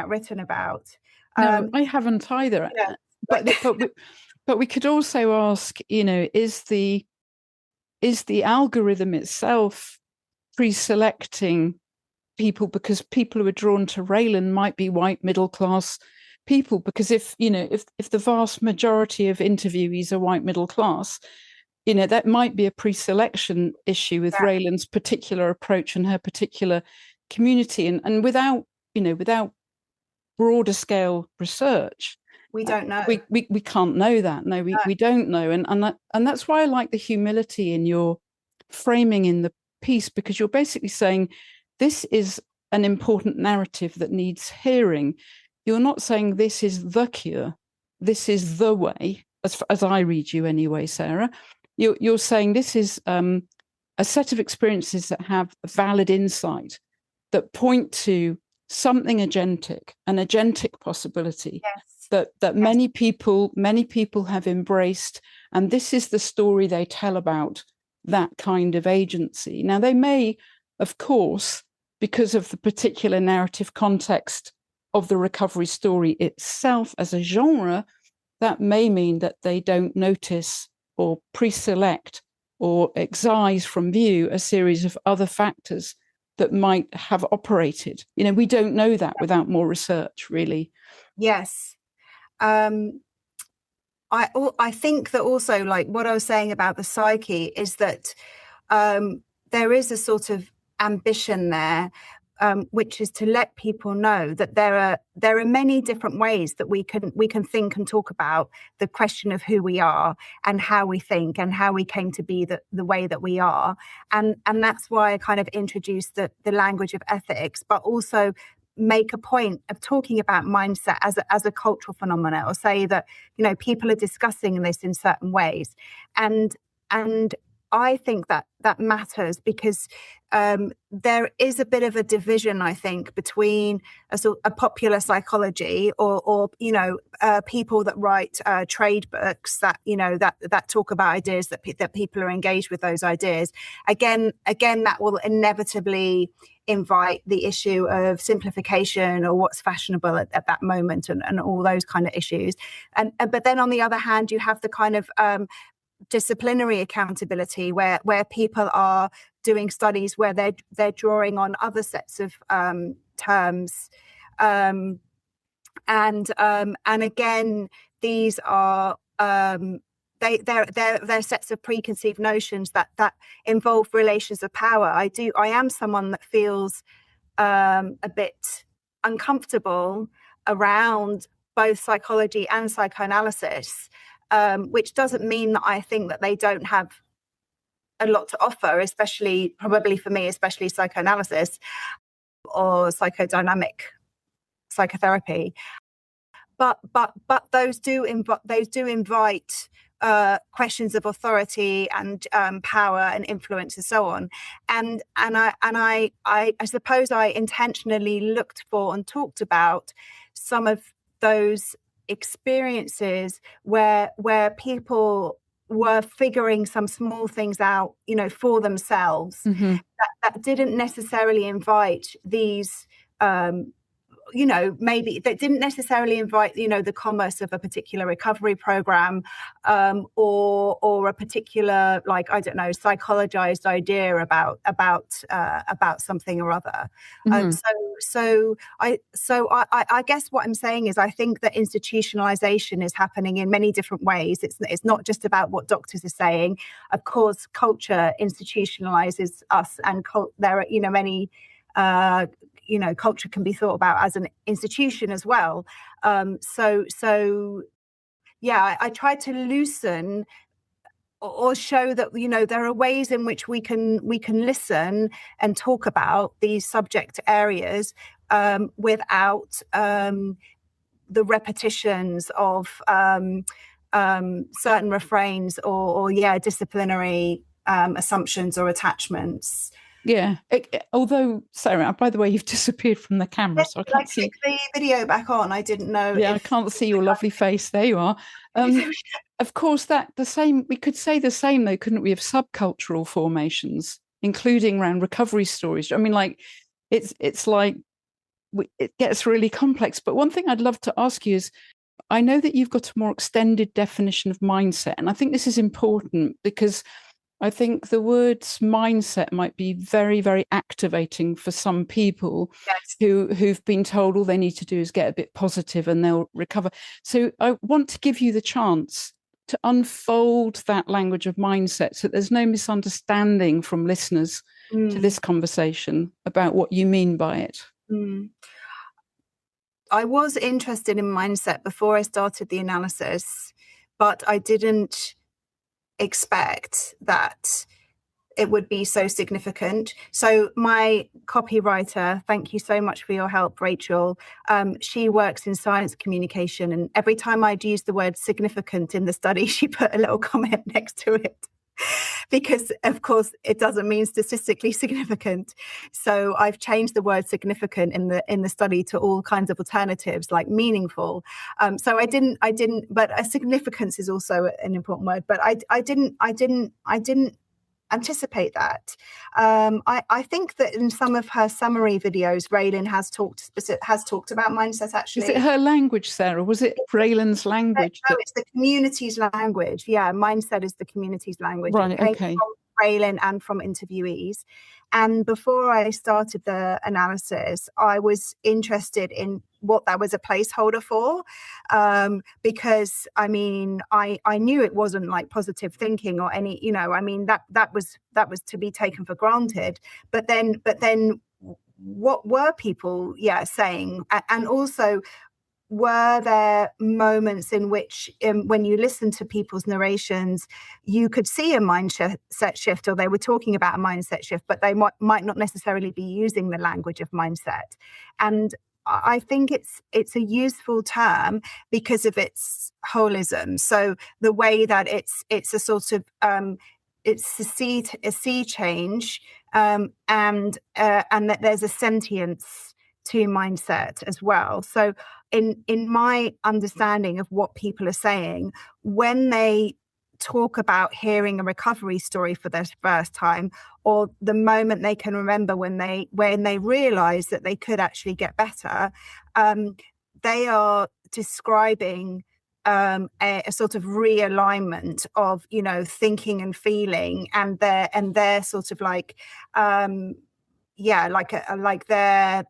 written about. No, I haven't either. Yeah. But we could also ask, is the algorithm itself pre-selecting people because people who are drawn to Raelan might be white middle class people? Because if the vast majority of interviewees are white middle class, that might be a pre-selection issue with Raelan's particular approach and her particular community, and without broader scale research, we don't know. We can't know that. No, we don't know, and that's why I like the humility in your framing in the piece, because you're basically saying this is an important narrative that needs hearing. You're not saying this is the cure, this is the way, as I read you anyway, Sarah. You're saying this is a set of experiences that have valid insight, that point to something agentic, an agentic possibility. Yes. That many people have embraced, and this is the story they tell about that kind of agency. Now, they may, of course, because of the particular narrative context of the recovery story itself as a genre, that may mean that they don't notice or pre-select or excise from view a series of other factors that might have operated. We don't know that without more research, really. Yes. I think that also, like what I was saying about the psyche, is that there is a sort of ambition there, which is to let people know that there are many different ways that we can think and talk about the question of who we are and how we think and how we came to be the way that we are, and that's why I kind of introduced the language of ethics, but also make a point of talking about mindset as a cultural phenomenon, or say that people are discussing this in certain ways, and I think that matters because there is a bit of a division, I think, between a popular psychology or people that write trade books that that talk about ideas that people are engaged with those ideas. Again, that will inevitably invite the issue of simplification or what's fashionable at that moment and all those kind of issues. But then on the other hand, you have the kind of disciplinary accountability where people are doing studies where they're drawing on other sets of terms, and again these are they're sets of preconceived notions that involve relations of power. I am someone that feels a bit uncomfortable around both psychology and psychoanalysis, which doesn't mean that I think that they don't have a lot to offer, especially probably for me, especially psychoanalysis or psychodynamic psychotherapy. But those do invite questions of authority and power and influence and so on. And I suppose I intentionally looked for and talked about some of those experiences where people were figuring some small things out, for themselves, that didn't necessarily invite these maybe that didn't necessarily invite, the commerce of a particular recovery program, or a particular, like, I don't know, psychologized idea about something or other. So I guess what I'm saying is I think that institutionalization is happening in many different ways. It's not just about what doctors are saying. Of course, culture institutionalizes us, and there are many. Culture can be thought about as an institution as well. I try to loosen or show that there are ways in which we can listen and talk about these subject areas without the repetitions of certain refrains or disciplinary assumptions or attachments. Yeah. Although, Sarah, by the way, you've disappeared from the camera, so I can't see the video back on. I didn't know. Yeah, I can't see your lovely face. There you are. Of course, we could say the same, though, couldn't we, of subcultural formations, including around recovery stories. I mean, like, it's like it gets really complex. But one thing I'd love to ask you is, I know that you've got a more extended definition of mindset, and I think this is important because I think the words mindset might be very, very activating for some people. Yes. who've been told all they need to do is get a bit positive and they'll recover. So I want to give you the chance to unfold that language of mindset so there's no misunderstanding from listeners to this conversation about what you mean by it. I was interested in mindset before I started the analysis, but I didn't expect that it would be so significant. So my copywriter, thank you so much for your help, Rachel. She works in science communication, and every time I'd use the word significant in the study, she put a little comment next to it. Because of course it doesn't mean statistically significant. So I've changed the word significant in the study to all kinds of alternatives like meaningful. So I didn't, but significance is also an important word. But I didn't anticipate that. I think that in some of her summary videos, Raelan has talked about mindset. Actually, is it her language, Sarah? Was it Raelan's language? No, it's the community's language. Yeah, mindset is the community's language. Right. Okay. From Raelan and from interviewees. And before I started the analysis, I was interested in what that was a placeholder for, because I mean, I knew it wasn't like positive thinking or any, I mean, that was to be taken for granted. But then what were people saying? And also, were there moments in which, when you listen to people's narrations, you could see a mindset shift, or they were talking about a mindset shift, but they might not necessarily be using the language of mindset? And I think it's a useful term because of its holism. So the way that it's a sort of it's a sea change, and that there's a sentience to mindset as well. So in my understanding of what people are saying, when they talk about hearing a recovery story for the first time, or the moment they can remember when they realize that they could actually get better, they are describing a sort of realignment of thinking and feeling, and their sort of like like their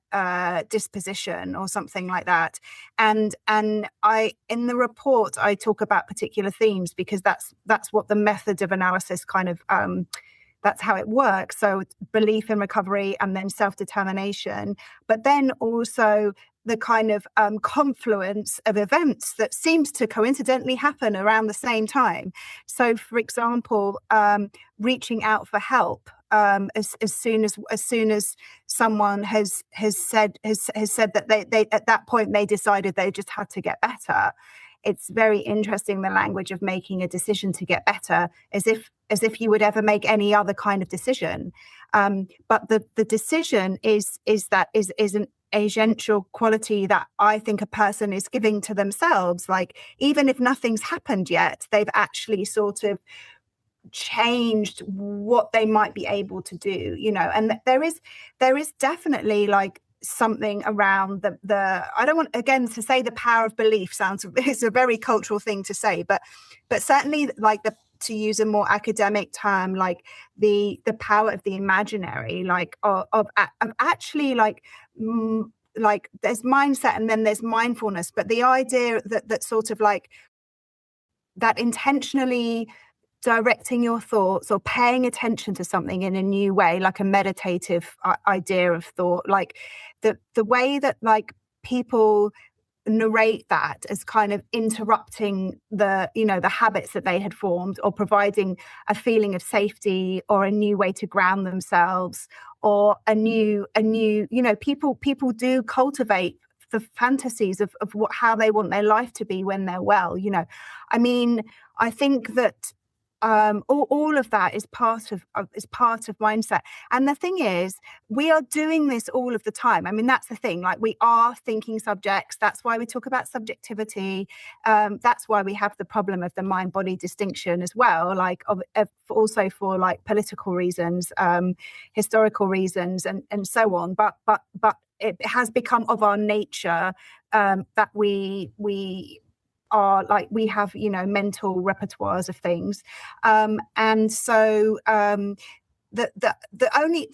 disposition or something like that. And I, in the report, I talk about particular themes because that's what the method of analysis kind of that's how it works. So belief in recovery, and then self-determination, but then also the kind of confluence of events that seems to coincidentally happen around the same time. So, for example, reaching out for help. As soon as someone has said that they at that point they decided they just had to get better. It's very interesting, the language of making a decision to get better, as if you would ever make any other kind of decision. But the decision is an agential quality that I think a person is giving to themselves. Like, even if nothing's happened yet, they've actually sort of changed what they might be able to do, and there is definitely like something around the I don't want, again, to say the power of belief sounds, it's a very cultural thing to say, but certainly, like, to use a more academic term, like the power of the imaginary, like of actually, like there's mindset and then there's mindfulness, but the idea that sort of like that intentionally directing your thoughts or paying attention to something in a new way, like a meditative idea of thought, like the way that, like, people narrate that as kind of interrupting the habits that they had formed, or providing a feeling of safety, or a new way to ground themselves, or a new people do cultivate the fantasies of how they want their life to be when they're well. I mean, I think that all of that is part of mindset. And the thing is, we are doing this all of the time. I mean, that's the thing. Like, we are thinking subjects. That's why we talk about subjectivity. That's why we have the problem of the mind-body distinction as well. Like, also for, like, political reasons, historical reasons, and so on. But it has become of our nature that we are, like, we have mental repertoires of things, and so the only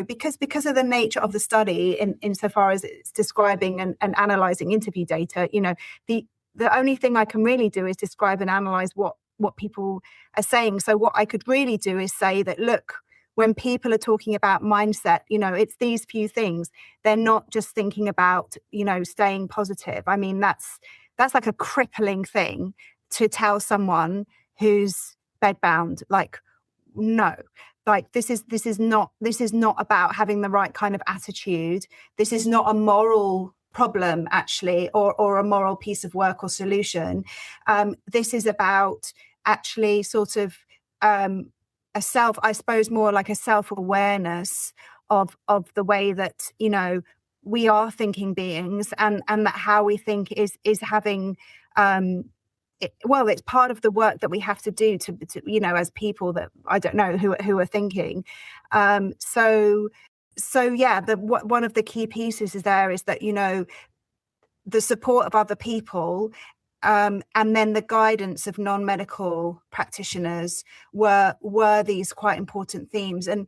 because of the nature of the study, insofar as it's describing and analysing interview data, the only thing I can really do is describe and analyse what people are saying. So what I could really do is say that, look, when people are talking about mindset, it's these few things. They're not just thinking about staying positive. I mean, that's like a crippling thing to tell someone who's bedbound. Like, no, like, this is not about having the right kind of attitude. This is not a moral problem, actually, or a moral piece of work or solution. This is about actually sort of a self, I suppose, more like a self-awareness of the way that we are thinking beings, and that how we think is having it's part of the work that we have to do to as people that, I don't know, who are thinking. So yeah, one of the key pieces is that the support of other people, and then the guidance of non-medical practitioners were these quite important themes. And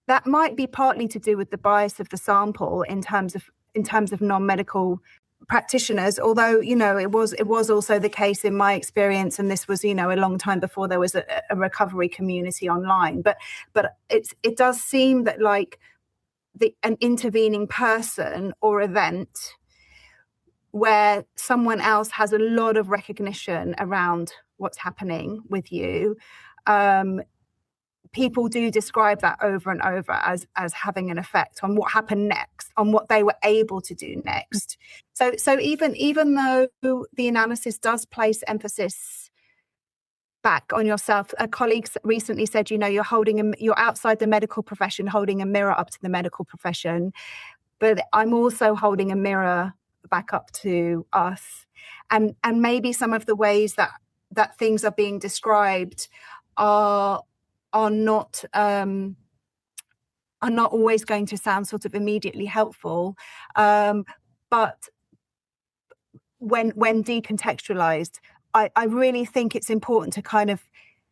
that might be partly to do with the bias of the sample in terms of non-medical practitioners, although it was also the case in my experience, and this was a long time before there was a recovery community online. But it does seem that, like, an intervening person or event where someone else has a lot of recognition around what's happening with you, people do describe that over and over as having an effect on what happened next, on what they were able to do next. So even though the analysis does place emphasis back on yourself, a colleague recently said, you're outside the medical profession, holding a mirror up to the medical profession, but I'm also holding a mirror back up to us, and maybe some of the ways that things are being described are not always going to sound sort of immediately helpful, but when decontextualized, I really think it's important to kind of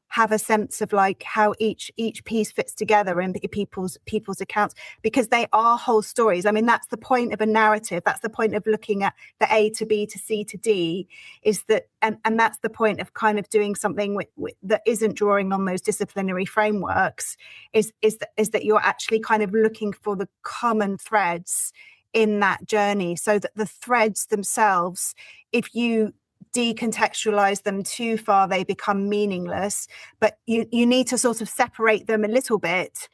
have a sense of, like, how each piece fits together in people's accounts, because they are whole stories. I mean, that's the point of a narrative. That's the point of looking at the A to B to C to D, is that, and that's the point of kind of doing something that isn't drawing on those disciplinary frameworks, is that you're actually kind of looking for the common threads in that journey, so that the threads themselves, if you decontextualize them too far, they become meaningless. But you need to sort of separate them a little bit,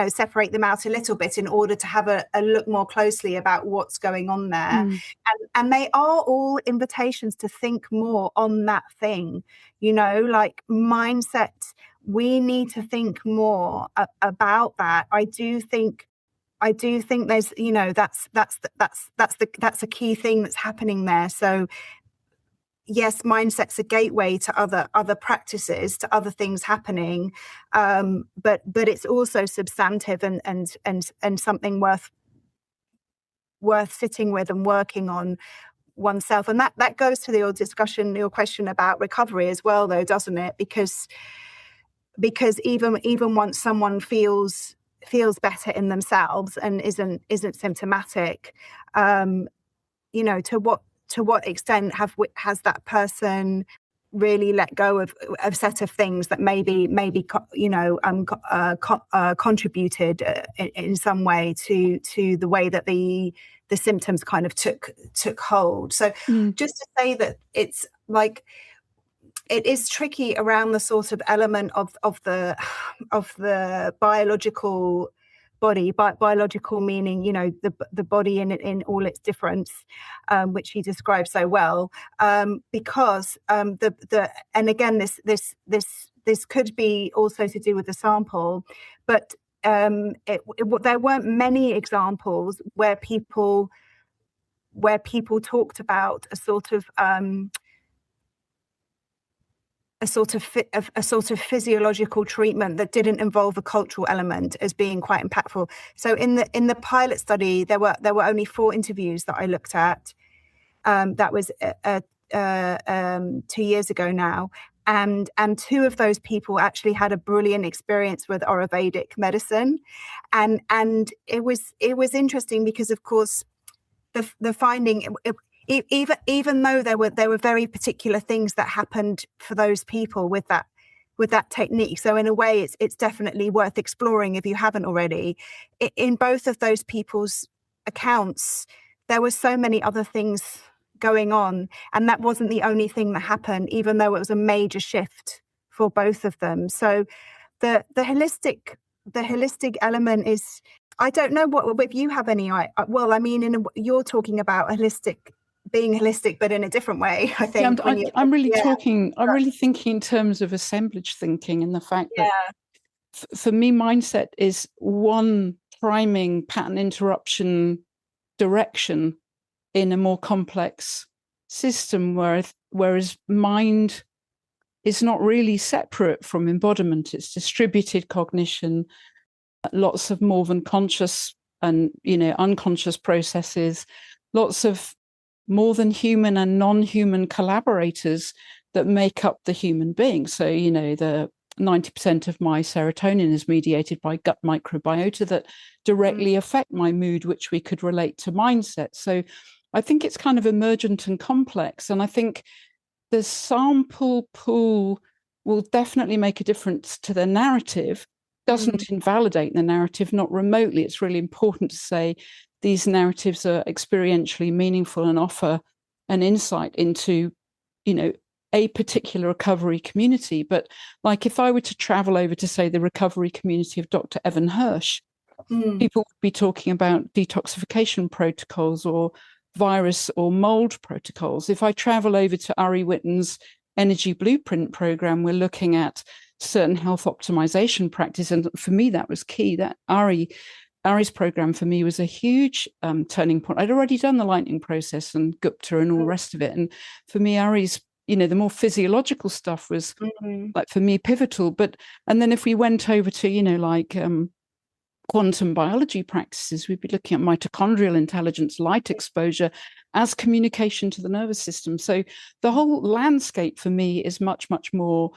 separate them out a little bit, in order to have a look more closely about what's going on there. And they are all invitations to think more on that thing, like mindset. We need to think more about that. I do think there's, that's a key thing that's happening there. So yes, mindset's a gateway to other practices, to other things happening, but it's also substantive and something worth worth sitting with and working on oneself. And that goes to your discussion, your question about recovery as well, though, doesn't it? Because even once someone feels better in themselves and isn't symptomatic, to what extent has that person really let go of a set of things that maybe contributed in some way to the way that the symptoms kind of took hold. So just to say that it's like, it is tricky around the sort of element of the biological body, biological meaning, the body in all its difference, which he describes so well, because and again this could be also to do with the sample, but there weren't many examples where people talked about a sort of physiological treatment that didn't involve a cultural element as being quite impactful. So in the pilot study, there were only 4 interviews that I looked at. That was 2 years ago now, and 2 of those people actually had a brilliant experience with Ayurvedic medicine, and it was interesting because, of course, the finding. Even though there were very particular things that happened for those people with that technique, so in a way it's definitely worth exploring if you haven't already. In both of those people's accounts, there were so many other things going on, and that wasn't the only thing that happened, even though it was a major shift for both of them. So the holistic element is, I don't know if you have any. Well, I mean, you're talking about being holistic, but in a different way, I think. I'm really thinking in terms of assemblage thinking, and the fact that for me, mindset is one priming pattern interruption direction in a more complex system, whereas mind is not really separate from embodiment. It's distributed cognition, lots of more than conscious and unconscious processes, lots of more than human and non-human collaborators that make up the human being. So, the 90% of my serotonin is mediated by gut microbiota that directly affect my mood, which we could relate to mindset. So I think it's kind of emergent and complex. And I think the sample pool will definitely make a difference to the narrative, doesn't invalidate the narrative, not remotely. It's really important to say these narratives are experientially meaningful and offer an insight into, a particular recovery community. But like if I were to travel over to, say, the recovery community of Dr. Evan Hirsch, people would be talking about detoxification protocols or virus or mold protocols. If I travel over to Ari Witten's Energy Blueprint program, we're looking at certain health optimization practice. And for me, that was key. That Ari's program for me was a huge turning point. I'd already done the lightning process and Gupta and all the rest of it. And for me, Ari's, the more physiological stuff was like for me pivotal. And then if we went over to, quantum biology practices, we'd be looking at mitochondrial intelligence, light exposure as communication to the nervous system. So the whole landscape for me is much, much more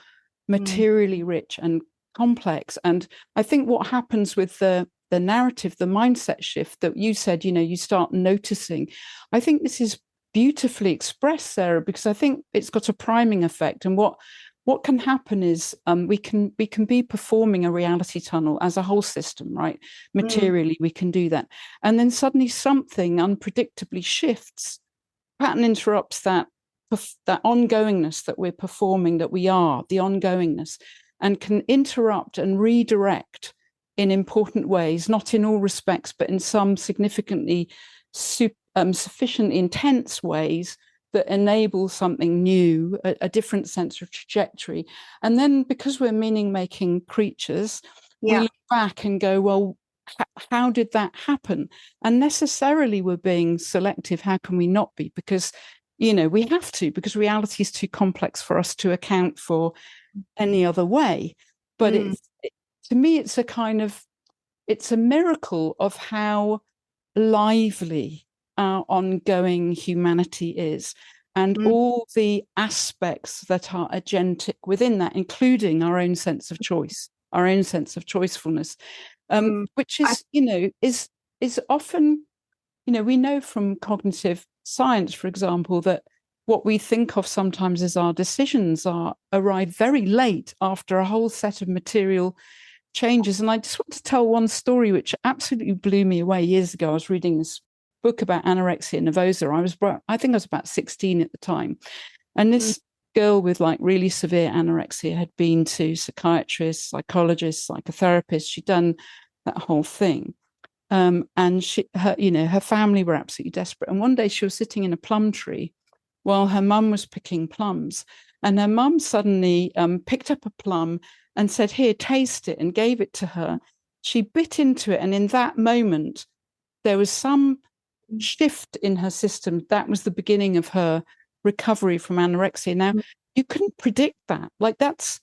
materially rich and complex. And I think what happens with the narrative, the mindset shift that you said, you start noticing, I think this is beautifully expressed, Sarah, because I think it's got a priming effect. And what can happen is we can be performing a reality tunnel as a whole system, right? Materially, we can do that. And then suddenly something unpredictably shifts, pattern interrupts that ongoingness that we're performing, that we are, the ongoingness, and can interrupt and redirect in important ways, not in all respects, but in some significantly sufficiently intense ways that enable something new, a different sense of trajectory. And then because we're meaning-making creatures, we look back and go, well, how did that happen? And necessarily we're being selective. How can we not be? Because, we have to, because reality is too complex for us to account for any other way. But to me, it's a miracle of how lively our ongoing humanity is, and all the aspects that are agentic within that, including our own sense of choice, our own sense of choicefulness, which is, is often, we know from cognitive science, for example, that what we think of sometimes as our decisions arrive very late after a whole set of material changes. And I just want to tell one story which absolutely blew me away years ago. I was reading this book about anorexia nervosa. I think I was about 16 at the time. And this girl with like really severe anorexia had been to psychiatrists, psychologists, psychotherapists. She'd done that whole thing. And her family were absolutely desperate. And one day she was sitting in a plum tree while her mum was picking plums. And her mum suddenly picked up a plum and said, "Here, taste it," and gave it to her. She bit into it. And in that moment, there was some shift in her system. That was the beginning of her recovery from anorexia. Now, you couldn't predict that. Like, that's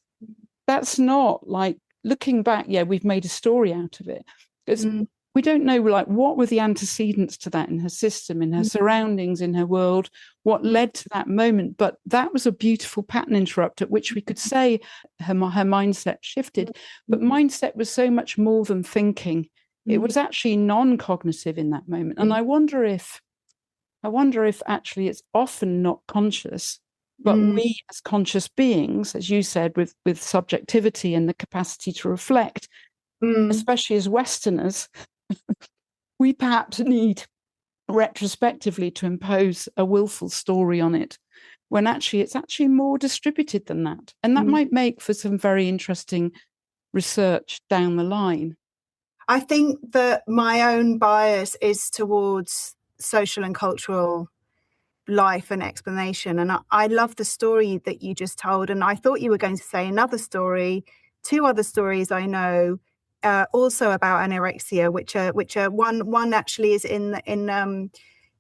not like, looking back, yeah, we've made a story out of it. Because we don't know, like, what were the antecedents to that in her system, in her surroundings, in her world, what led to that moment. But that was a beautiful pattern interrupt at which we could say her mindset shifted. But mindset was so much more than thinking. It was actually non-cognitive in that moment. And I wonder if actually it's often not conscious, but we as conscious beings, as you said, with subjectivity and the capacity to reflect, especially as Westerners, we perhaps need retrospectively to impose a willful story on it, when actually it's actually more distributed than that. And that might make for some very interesting research down the line. I think that my own bias is towards social and cultural life and explanation. And I love the story that you just told. And I thought you were going to say another story, two other stories I know, also about anorexia, which are one actually is in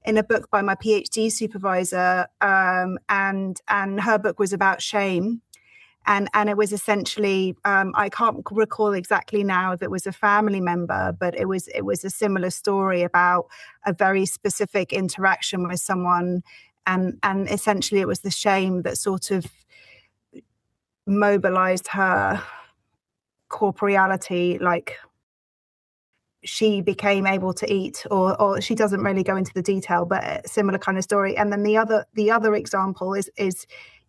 a book by my PhD supervisor, and her book was about shame. And it was essentially, I can't recall exactly now if it was a family member, but it was a similar story about a very specific interaction with someone, and essentially it was the shame that sort of mobilized her corporeality, like she became able to eat, or she doesn't really go into the detail, but a similar kind of story. And then the other example is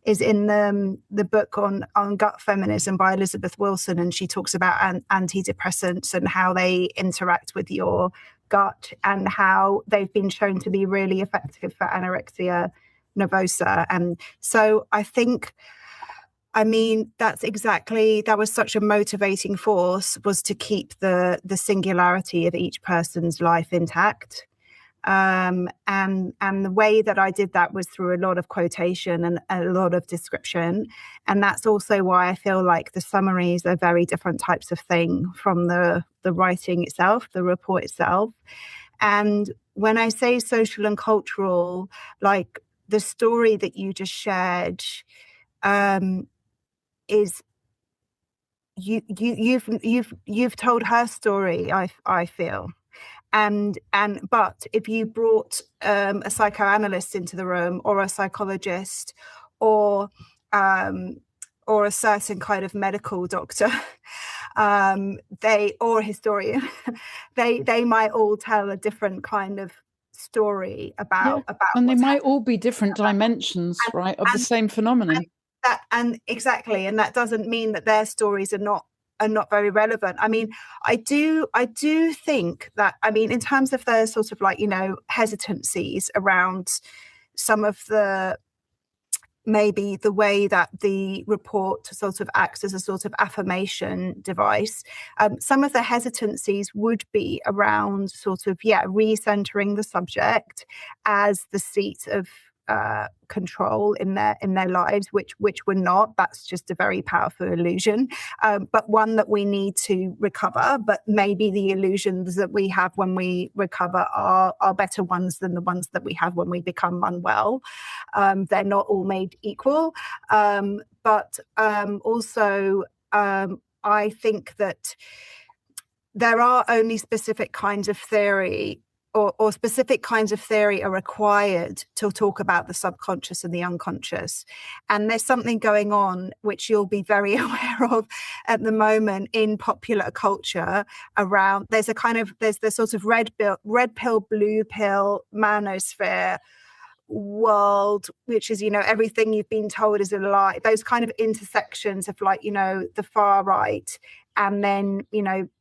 in the book on gut feminism by Elizabeth Wilson, and she talks about antidepressants and how they interact with your gut and how they've been shown to be really effective for anorexia nervosa. And so I think, I mean, that was such a motivating force, was to keep the singularity of each person's life intact. And the way that I did that was through a lot of quotation and a lot of description. And that's also why I feel like the summaries are very different types of thing from the writing itself, the report itself. And when I say social and cultural, like the story that you just shared, is you've told her story, I feel. But if you brought a psychoanalyst into the room, or a psychologist, or a certain kind of medical doctor, or a historian, they might all tell a different kind of story about and they might all be different dimensions, right, of the same phenomenon. And exactly, and that doesn't mean that their stories are not very relevant. I mean, I do think that, I mean, in terms of the sort of like, hesitancies around some of the, maybe the way that the report sort of acts as a sort of affirmation device, some of the hesitancies would be around sort of, recentering the subject as the seat of control in their lives, which we're not. That's just a very powerful illusion, but one that we need to recover. But maybe the illusions that we have when we recover are better ones than the ones that we have when we become unwell. They're not all made equal, but also I think that there are only specific kinds of theory or specific kinds of theory are required to talk about the subconscious and the unconscious. And there's something going on which you'll be very aware of at the moment in popular culture around, there's the sort of red pill, blue pill manosphere world, which is, everything you've been told is a lie. Those kind of intersections of the far right and then,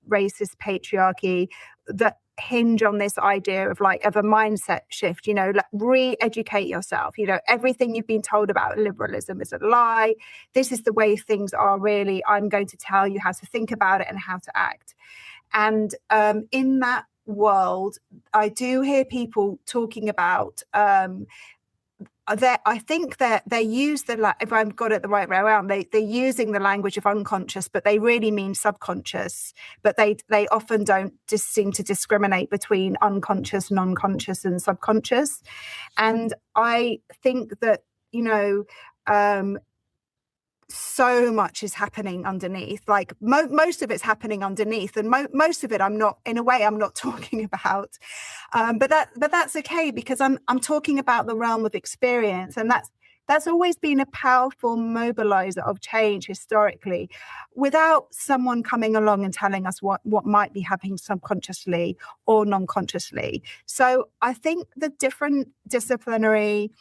racist patriarchy that hinge on this idea of a mindset shift, re-educate yourself. Everything you've been told about liberalism is a lie. This is the way things are really. I'm going to tell you how to think about it and how to act. And in that world, I do hear people talking about I think they use if I've got it the right way around, they're using the language of unconscious, but they really mean subconscious. But they often don't just seem to discriminate between unconscious, non-conscious, and subconscious. And I think that so much is happening underneath. Most of it's happening underneath, and most of it I'm not talking about. But that's okay, because I'm talking about the realm of experience, and that's always been a powerful mobilizer of change historically, without someone coming along and telling us what might be happening subconsciously or non-consciously. So I think the different disciplinary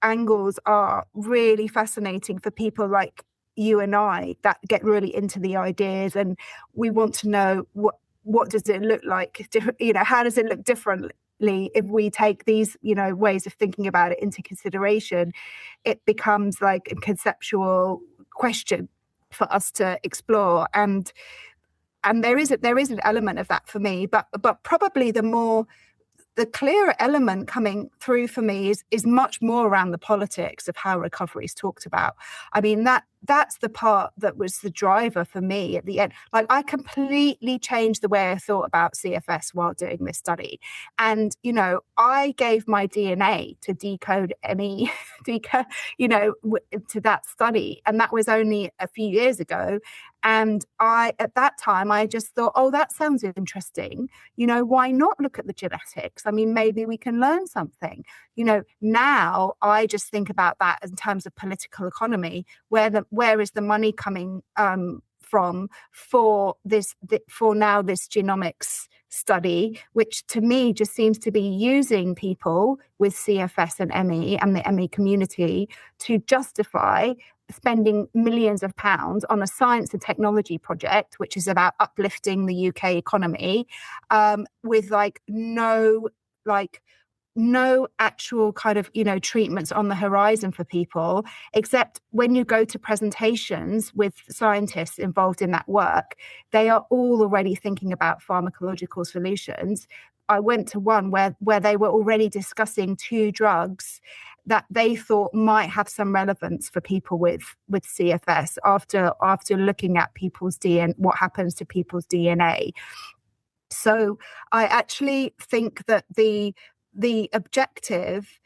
angles are really fascinating for people like you and I that get really into the ideas, and we want to know what does it look like, how does it look differently if we take these ways of thinking about it into consideration. It becomes like a conceptual question for us to explore, and there is an element of that for me, but probably the clearer element coming through for me is much more around the politics of how recovery is talked about. I mean, that's the part that was the driver for me at the end. I completely changed the way I thought about CFS while doing this study. And, I gave my DNA to decode ME, to that study. And that was only a few years ago. And at that time, I just thought, oh, that sounds interesting. Why not look at the genetics? I mean, maybe we can learn something. Now I just think about that in terms of political economy, where is the money coming from for this genomics study, which to me just seems to be using people with CFS and ME and the ME community to justify spending millions of pounds on a science and technology project, which is about uplifting the UK economy, with no actual kind of, treatments on the horizon for people, except when you go to presentations with scientists involved in that work, they are all already thinking about pharmacological solutions. I went to one where they were already discussing 2 drugs that they thought might have some relevance for people with CFS after looking at people's DNA, what happens to people's DNA. So I actually think that the objective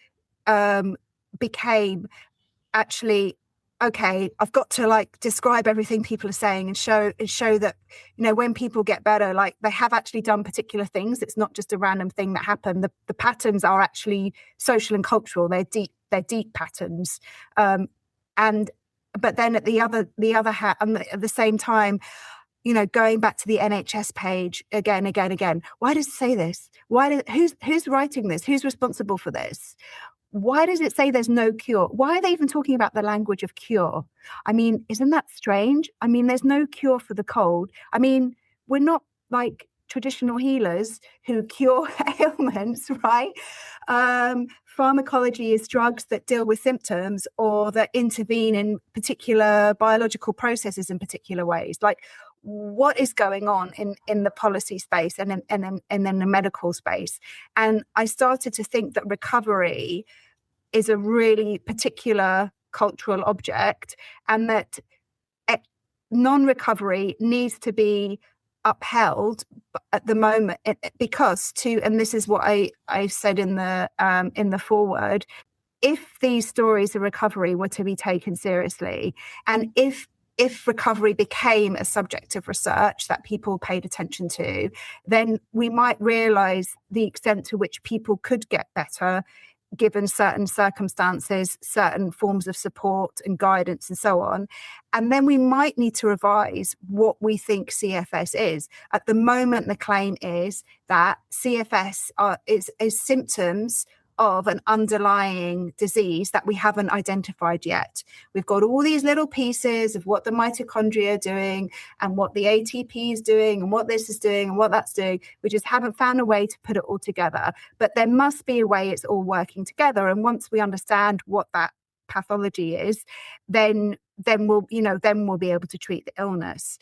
became actually, okay, I've got to describe everything people are saying and show that, when people get better, they have actually done particular things. It's not just a random thing that happened. The patterns are actually social and cultural. They're deep patterns. But then at the other hand, at the same time, going back to the NHS page again. Why does it say this? Who's writing this? Who's responsible for this? Why does it say there's no cure? Why are they even talking about the language of cure? I mean, isn't that strange? I mean, there's no cure for the cold. I mean, we're not like traditional healers who cure ailments, right? Pharmacology is drugs that deal with symptoms or that intervene in particular biological processes in particular ways. What is going on in the policy space and in the medical space? And I started to think that recovery is a really particular cultural object, and that non-recovery needs to be upheld at the moment because and this is what I said in the foreword, if these stories of recovery were to be taken seriously, and if if recovery became a subject of research that people paid attention to, then we might realise the extent to which people could get better given certain circumstances, certain forms of support and guidance and so on. And then we might need to revise what we think CFS is. At the moment, the claim is that CFS is symptoms of an underlying disease that we haven't identified yet. We've got all these little pieces of what the mitochondria are doing and what the ATP is doing and what this is doing and what that's doing. We just haven't found a way to put it all together. But there must be a way it's all working together. And once we understand what that pathology is, then we'll be able to treat the illness.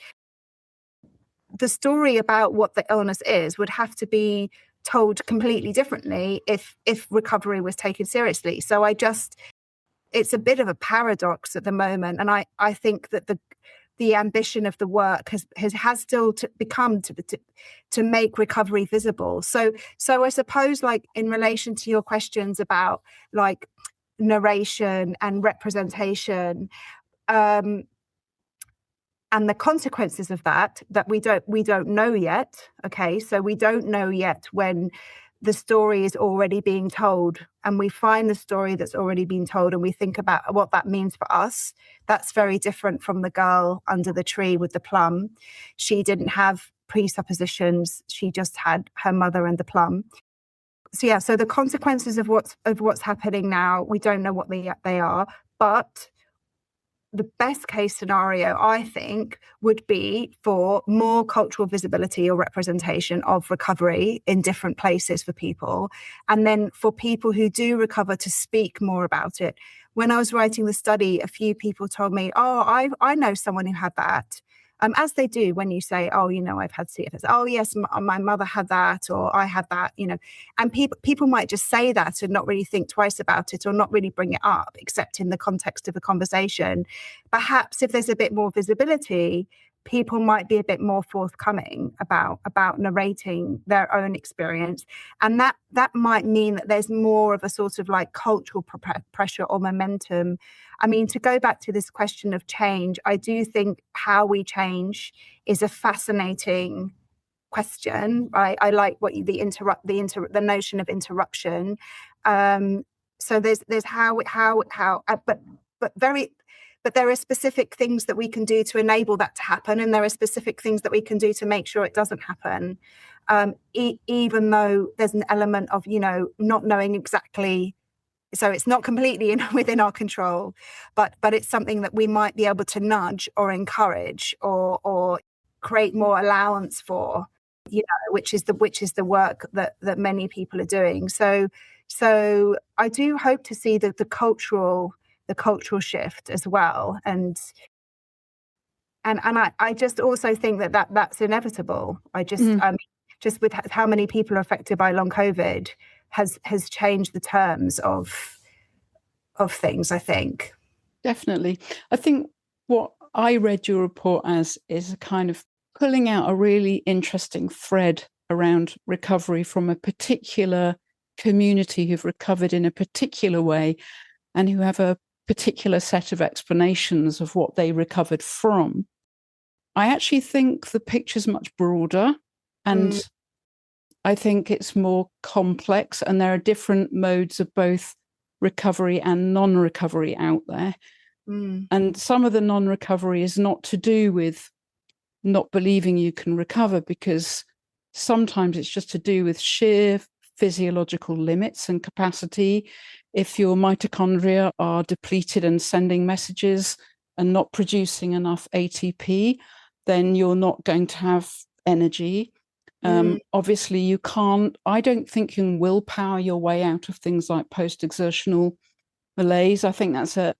The story about what the illness is would have to be told completely differently if recovery was taken seriously. So it's a bit of a paradox at the moment, and I think that the ambition of the work has still to become to make recovery visible. So I suppose, like, in relation to your questions about like narration and representation, and the consequences of that we don't know yet. Okay, so we don't know yet when the story is already being told, and we find the story that's already been told, and we think about what that means for us. That's very different from the girl under the tree with the plum. She didn't have presuppositions; she just had her mother and the plum. So the consequences of what's happening now, we don't know what they are, but the best case scenario, I think, would be for more cultural visibility or representation of recovery in different places for people. And then for people who do recover to speak more about it. When I was writing the study, a few people told me, oh, I know someone who had that. As they do when you say, oh, I've had CFS. Oh, yes, my mother had that, or I had that, And people might just say that and not really think twice about it, or not really bring it up, except in the context of a conversation. Perhaps if there's a bit more visibility, people might be a bit more forthcoming about narrating their own experience. And that might mean that there's more of a sort of like cultural pressure or momentum. I mean, to go back to this question of change, I do think how we change is a fascinating question, right? I like what the notion of interruption. So there's how, but there are specific things that we can do to enable that to happen, and there are specific things that we can do to make sure it doesn't happen. Even though there's an element of not knowing exactly. So it's not completely within our control, but it's something that we might be able to nudge or encourage or create more allowance for, which is the work that many people are doing. So I do hope to see the cultural shift as well, and I just also think that's inevitable. I just just with how many people are affected by long COVID has changed the terms of things, I think. Definitely. I think what I read your report as is a kind of pulling out a really interesting thread around recovery from a particular community who've recovered in a particular way and who have a particular set of explanations of what they recovered from. I actually think the picture's much broader, and I think it's more complex, and there are different modes of both recovery and non-recovery out there. And some of the non-recovery is not to do with not believing you can recover, because sometimes it's just to do with sheer physiological limits and capacity. If your mitochondria are depleted and sending messages and not producing enough ATP, then you're not going to have energy. Obviously, you can't, I don't think you can willpower your way out of things like post-exertional malaise. I think that's a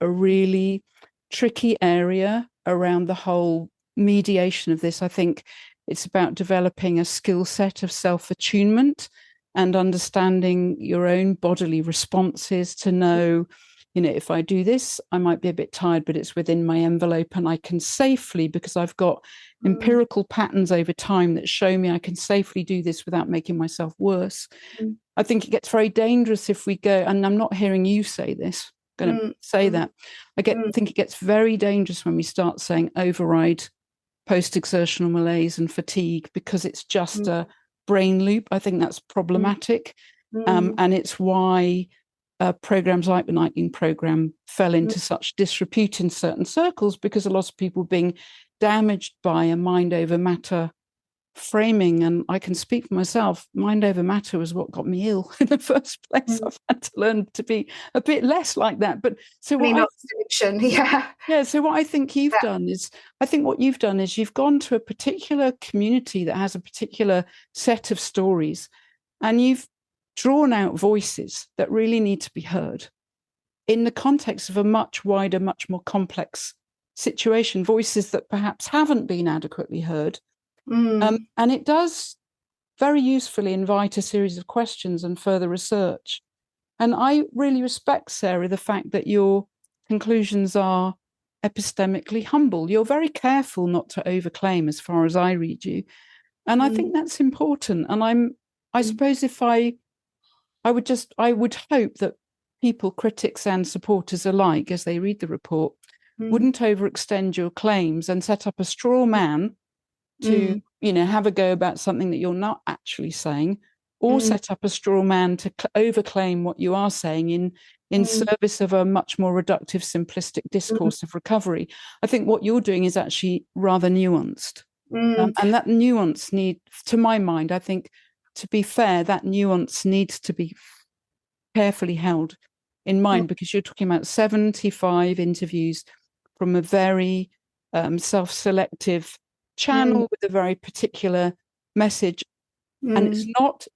really tricky area around the whole mediation of this. I think it's about developing a skill set of self-attunement and understanding your own bodily responses to know, if I do this, I might be a bit tired, but it's within my envelope and I can safely, because I've got empirical patterns over time that show me I can safely do this without making myself worse. I think it gets very dangerous if we go, and I'm not hearing you say this, going to say that. Think it gets very dangerous when we start saying override post-exertional malaise and fatigue, because it's just a brain loop. I think that's problematic. And it's why programs like the Nightingale program fell into such disrepute in certain circles, because a lot of people being damaged by a mind over matter framing. And I can speak for myself, mind over matter was what got me ill in the first place. I've had to learn to be a bit less like that. But so what so what I think you've done is, what you've done is you've gone to a particular community that has a particular set of stories, and you've drawn out voices that really need to be heard in the context of a much wider, much more complex situation, voices that perhaps haven't been adequately heard. And it does very usefully invite a series of questions and further research. And I really respect, Sarah, the fact that your conclusions are epistemically humble. You're very careful not to overclaim, as far as I read you. And I think that's important. And I suppose if I would hope that people, critics and supporters alike, as they read the report, wouldn't overextend your claims and set up a straw man to, have a go about something that you're not actually saying, or set up a straw man to overclaim what you are saying in service of a much more reductive, simplistic discourse of recovery. I think what you're doing is actually rather nuanced. And that nuance to my mind, I think, to be fair, that nuance needs to be carefully held in mind, because you're talking about 75 interviews from a very self-selective channel with a very particular message. And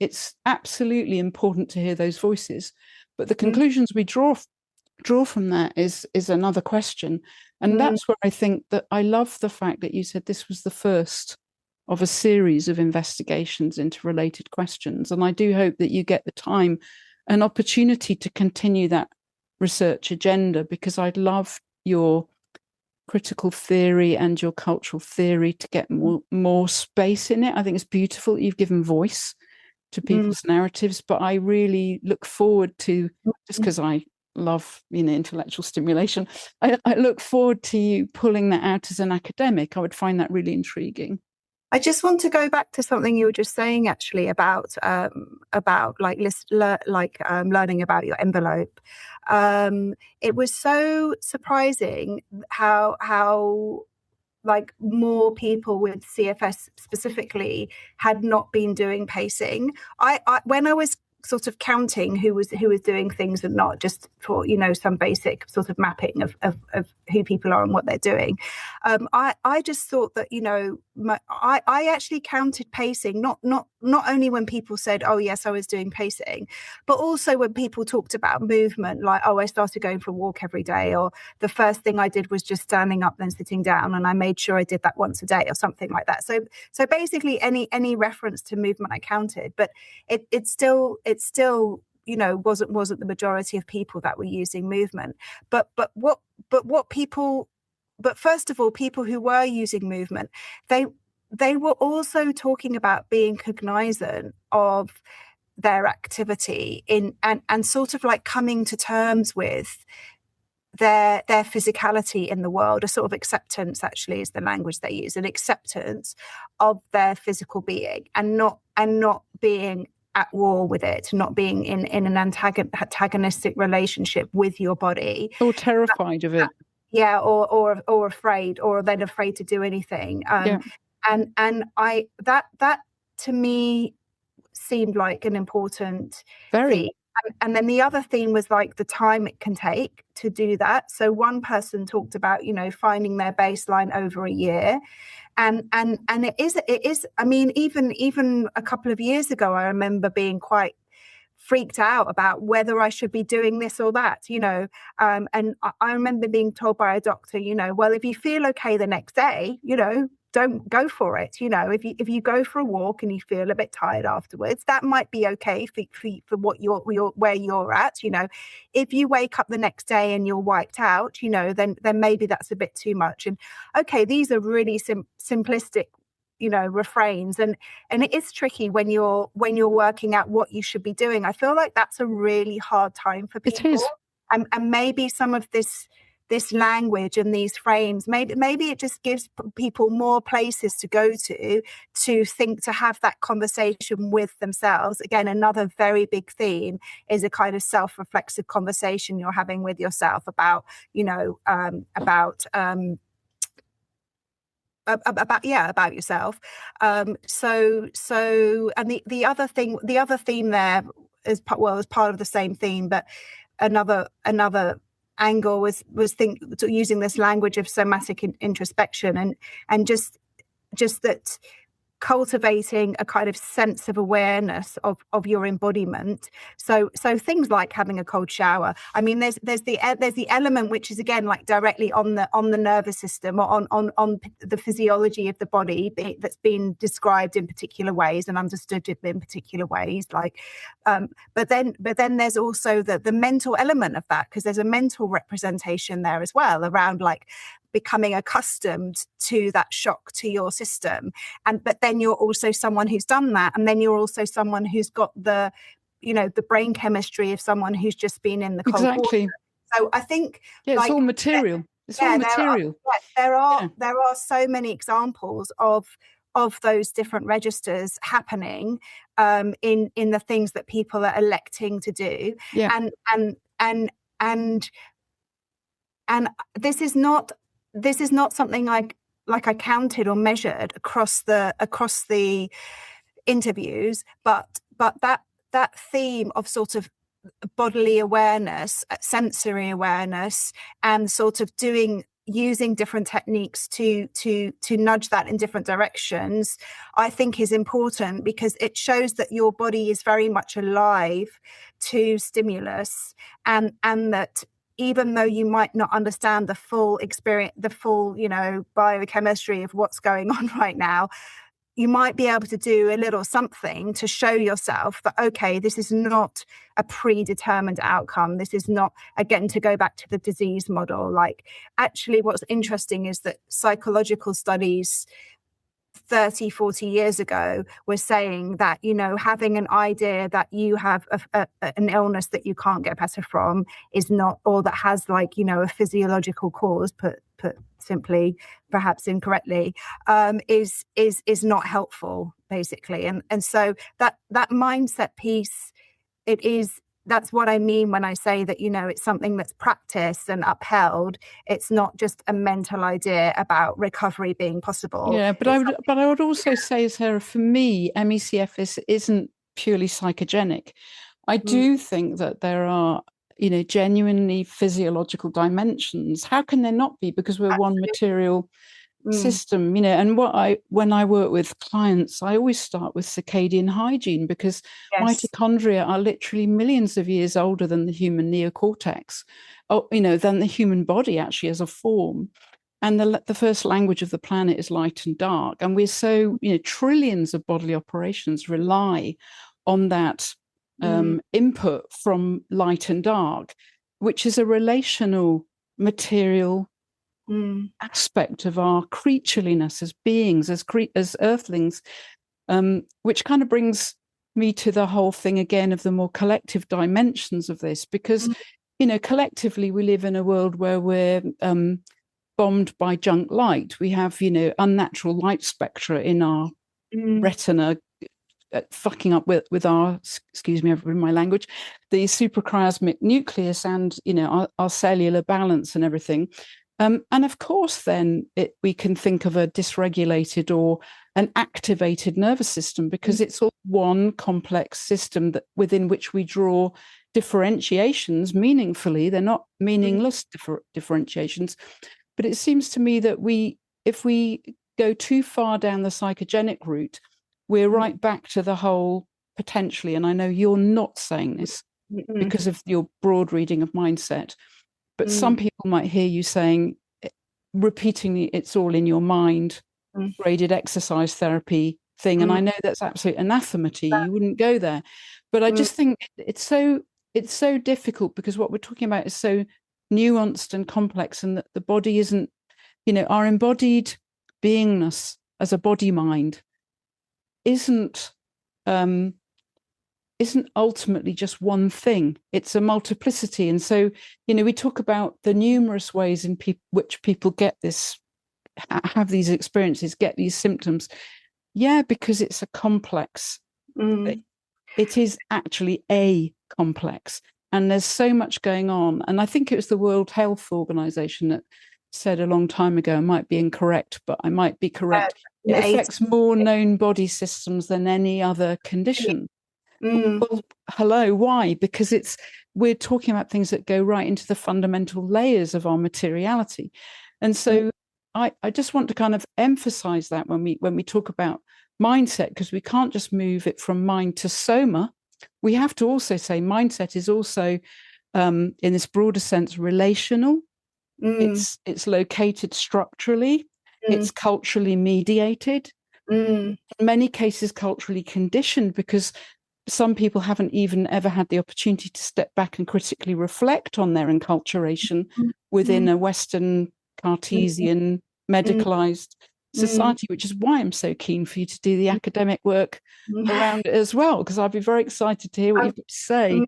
it's absolutely important to hear those voices. But the conclusions we draw from that is another question. And that's where I think that I love the fact that you said this was the first of a series of investigations into related questions. And I do hope that you get the time and opportunity to continue that research agenda, because I'd love your critical theory and your cultural theory to get more space in it. I think it's beautiful that you've given voice to people's narratives, but I really look forward to, just because I love intellectual stimulation, I look forward to you pulling that out as an academic. I would find that really intriguing. I just want to go back to something you were just saying, actually, about learning about your envelope. It was so surprising how like more people with CFS specifically had not been doing pacing. I when I was sort of counting who was doing things and not, just for some basic sort of mapping of who people are and what they're doing, I just thought that I actually counted pacing not only when people said, oh yes, I was doing pacing, but also when people talked about movement, like, oh, I started going for a walk every day, or the first thing I did was just standing up then sitting down, and I made sure I did that once a day, or something like that. So basically any reference to movement I counted, but it still wasn't the majority of people that were using movement. But first of all, people who were using movement, they were also talking about being cognizant of their activity and sort of like coming to terms with their physicality in the world. A sort of acceptance, actually, is the language they use, an acceptance of their physical being, and not being at war with it, not being in an antagonistic relationship with your body, or terrified of it, or afraid, or then afraid to do anything. And I that to me seemed like an important theme. And then the other theme was like the time it can take to do that. So one person talked about finding their baseline over a year. And it is. I mean, even a couple of years ago, I remember being quite freaked out about whether I should be doing this or that, and I remember being told by a doctor, well, if you feel okay the next day, don't go for it. If you go for a walk and you feel a bit tired afterwards, that might be okay for what where you're at. If you wake up the next day and you're wiped out, then maybe that's a bit too much. And okay, these are really simplistic refrains, and it is tricky when you're working out what you should be doing. I feel like that's a really hard time for people. and maybe some of this language and these frames, maybe it just gives people more places to go to think, to have that conversation with themselves. Again, another very big theme is a kind of self-reflexive conversation you're having with yourself about, about yourself. And the other theme there is part of the same theme, but another angle was using this language of somatic introspection and just that cultivating a kind of sense of awareness of your embodiment. So things like having a cold shower. I mean, there's the element which is again like directly on the nervous system, or on the physiology of the body that's been described in particular ways and understood in particular ways. Like, but then there's also the mental element of that, because there's a mental representation there as well around like becoming accustomed to that shock to your system. But then you're also someone who's done that, and then you're also someone who's got the brain chemistry of someone who's just been in the cold water. So I think it's all material. There are so many examples of those different registers happening in the things that people are electing to do. And this is not something like I counted or measured across the interviews, but that theme of sort of bodily awareness, sensory awareness, and sort of using different techniques to nudge that in different directions, I think is important, because it shows that your body is very much alive to stimulus, and that even though you might not understand the full experience, the full, biochemistry of what's going on right now, you might be able to do a little something to show yourself that, okay, this is not a predetermined outcome. This is not, again, to go back to the disease model. Like, actually, what's interesting is that psychological studies 30, 40 years ago were saying that, having an idea that you have an illness that you can't get better from is not, or that has like, a physiological cause, put simply, perhaps incorrectly, is not helpful, basically. And so that mindset piece, that's what I mean when I say that, it's something that's practiced and upheld. It's not just a mental idea about recovery being possible. Yeah, but I would also say, Sarah, for me, MECF isn't purely psychogenic. I do think that there are, genuinely physiological dimensions. How can there not be? Because we're one material system, and when I work with clients, I always start with circadian hygiene, because mitochondria are literally millions of years older than the human neocortex, than the human body actually as a form. And the first language of the planet is light and dark. And we're so, trillions of bodily operations rely on that input from light and dark, which is a relational material aspect of our creatureliness as beings, as earthlings, which kind of brings me to the whole thing again of the more collective dimensions of this, because collectively we live in a world where we're bombed by junk light. We have unnatural light spectra in our retina, fucking up with our, excuse me in my language, the suprachiasmatic nucleus, and our cellular balance and everything. And of course, then we can think of a dysregulated or an activated nervous system, because it's all one complex system within which we draw differentiations meaningfully. They're not meaningless differentiations. But it seems to me that if we go too far down the psychogenic route, we're right back to the whole potentially, and I know you're not saying this because of your broad reading of mindset, but some people might hear you saying, repeatedly, it's all in your mind, graded exercise therapy thing. And I know that's absolute anathema to you. You wouldn't go there. But I just think it's so difficult, because what we're talking about is so nuanced and complex, and that the body isn't, our embodied beingness as a body mind isn't isn't ultimately just one thing. It's a multiplicity. And so, we talk about the numerous ways in which people get this, have these experiences, get these symptoms. Yeah, because it's a complex. It is actually a complex. And there's so much going on. And I think it was the World Health Organization that said a long time ago, I might be incorrect, but I might be correct. It affects more known body systems than any other condition. Well, hello, why? Because we're talking about things that go right into the fundamental layers of our materiality. And so I just want to kind of emphasize that when we talk about mindset, because we can't just move it from mind to soma. We have to also say mindset is also, in this broader sense, relational. It's located structurally. It's culturally mediated. In many cases, culturally conditioned, because some people haven't even ever had the opportunity to step back and critically reflect on their enculturation within a Western Cartesian medicalized society, which is why I'm so keen for you to do the academic work around it as well, because I'd be very excited to hear what you've got to say.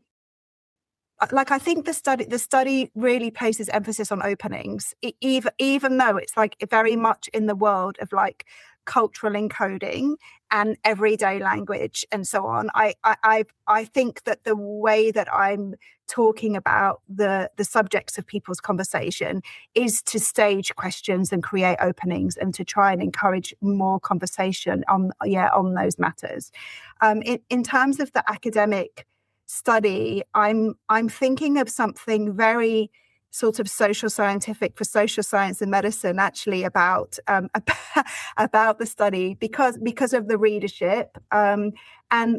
Like, I think the study really places emphasis on openings, even though it's like very much in the world of like cultural encoding and everyday language and so on. I think that the way that I'm talking about the subjects of people's conversation is to stage questions and create openings and to try and encourage more conversation on those matters. In terms of the academic study, I'm thinking of something very sort of social scientific for social science and medicine, actually, about the study because of the readership, and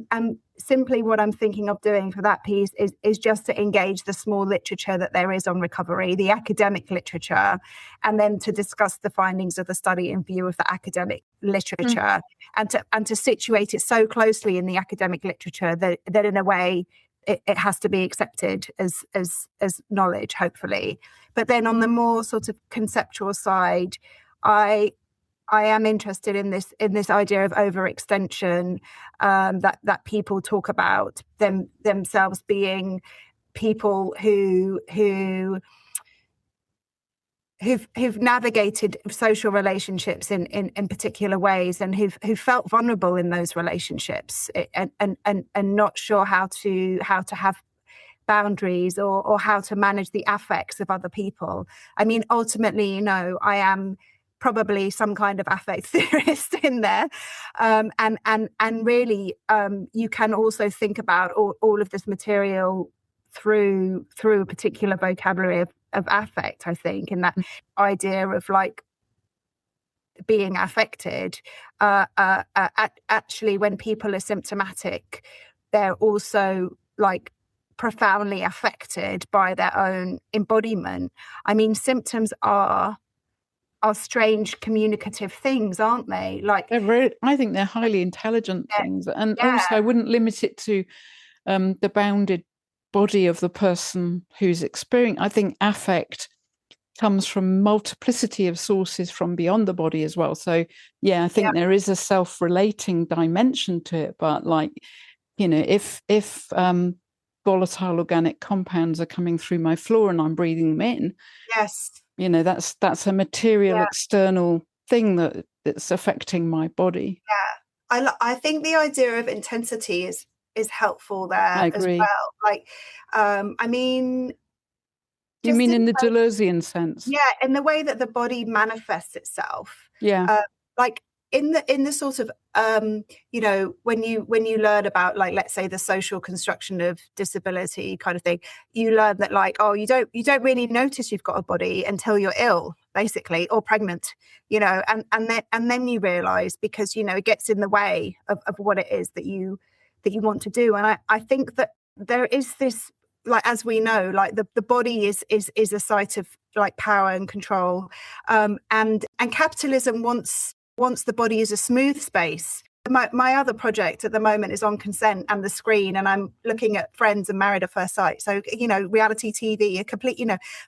simply what I'm thinking of doing for that piece is just to engage the small literature that there is on recovery, the academic literature, and then to discuss the findings of the study in view of the academic literature, and to situate it so closely in the academic literature that in a way it has to be accepted as knowledge, hopefully. But then on the more sort of conceptual side, I am interested in this idea of overextension, that people talk about themselves being people who've navigated social relationships in particular ways, and who felt vulnerable in those relationships, and not sure how to have boundaries or how to manage the affects of other people. I mean, ultimately, I am probably some kind of affect theorist in there, and really, you can also think about all of this material through a particular vocabulary of affect, I think, and that idea of like being affected. Actually, when people are symptomatic, they're also like profoundly affected by their own embodiment. I mean, symptoms are strange communicative things, aren't they? Like, I think they're highly intelligent things, and also I wouldn't limit it to the bounded body of the person who's experiencing. I think affect comes from multiplicity of sources from beyond the body as well. So I think there is a self-relating dimension to it. But like, if volatile organic compounds are coming through my floor and I'm breathing them in, that's a material external thing that's affecting my body. I think the idea of intensity is helpful there as well. Like, I mean, you mean in the Deleuzian sense? Yeah, in the way that the body manifests itself. Like in the sort of when you learn about, like, let's say the social construction of disability kind of thing, you learn that like, you don't really notice you've got a body until you're ill, basically, or pregnant, and then you realize, because it gets in the way of what it is that you want to do. And I think that there is this, like, as we know, like the body is a site of like power and control, and capitalism wants the body as a smooth space. My other project at the moment is on consent and the screen, and I'm looking at Friends and Married at First Sight. So, reality TV, a complete,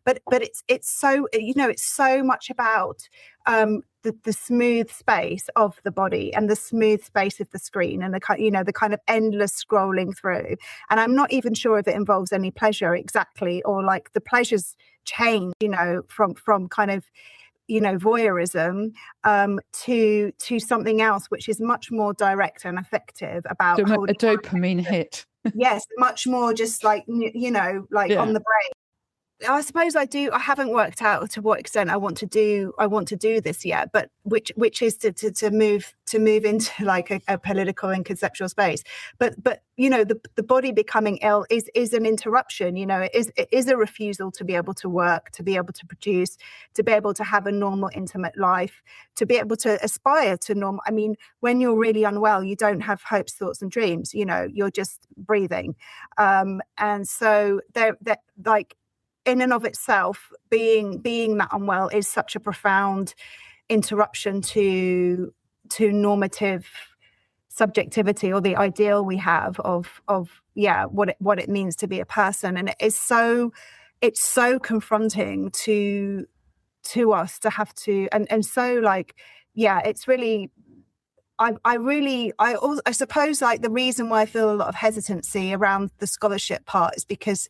but it's so, it's so much about the smooth space of the body and the smooth space of the screen, and the kind of endless scrolling through. And I'm not even sure if it involves any pleasure exactly, or like the pleasures change, from kind of voyeurism to something else which is much more direct and effective about a dopamine hit. Yes, much more just like on the brain. I suppose I haven't worked out to what extent I want to do this yet, but which is to move into like a political and conceptual space. But the body becoming ill is an interruption. It is a refusal to be able to work, to be able to produce, to be able to have a normal, intimate life, to be able to aspire to normal. I mean, when you're really unwell, you don't have hopes, thoughts, and dreams. You're just breathing, and so they're like, in and of itself, being that unwell is such a profound interruption to normative subjectivity, or the ideal we have of what it means to be a person. And it's so confronting to us to have to, and so like, it's really, I suppose like the reason why I feel a lot of hesitancy around the scholarship part is because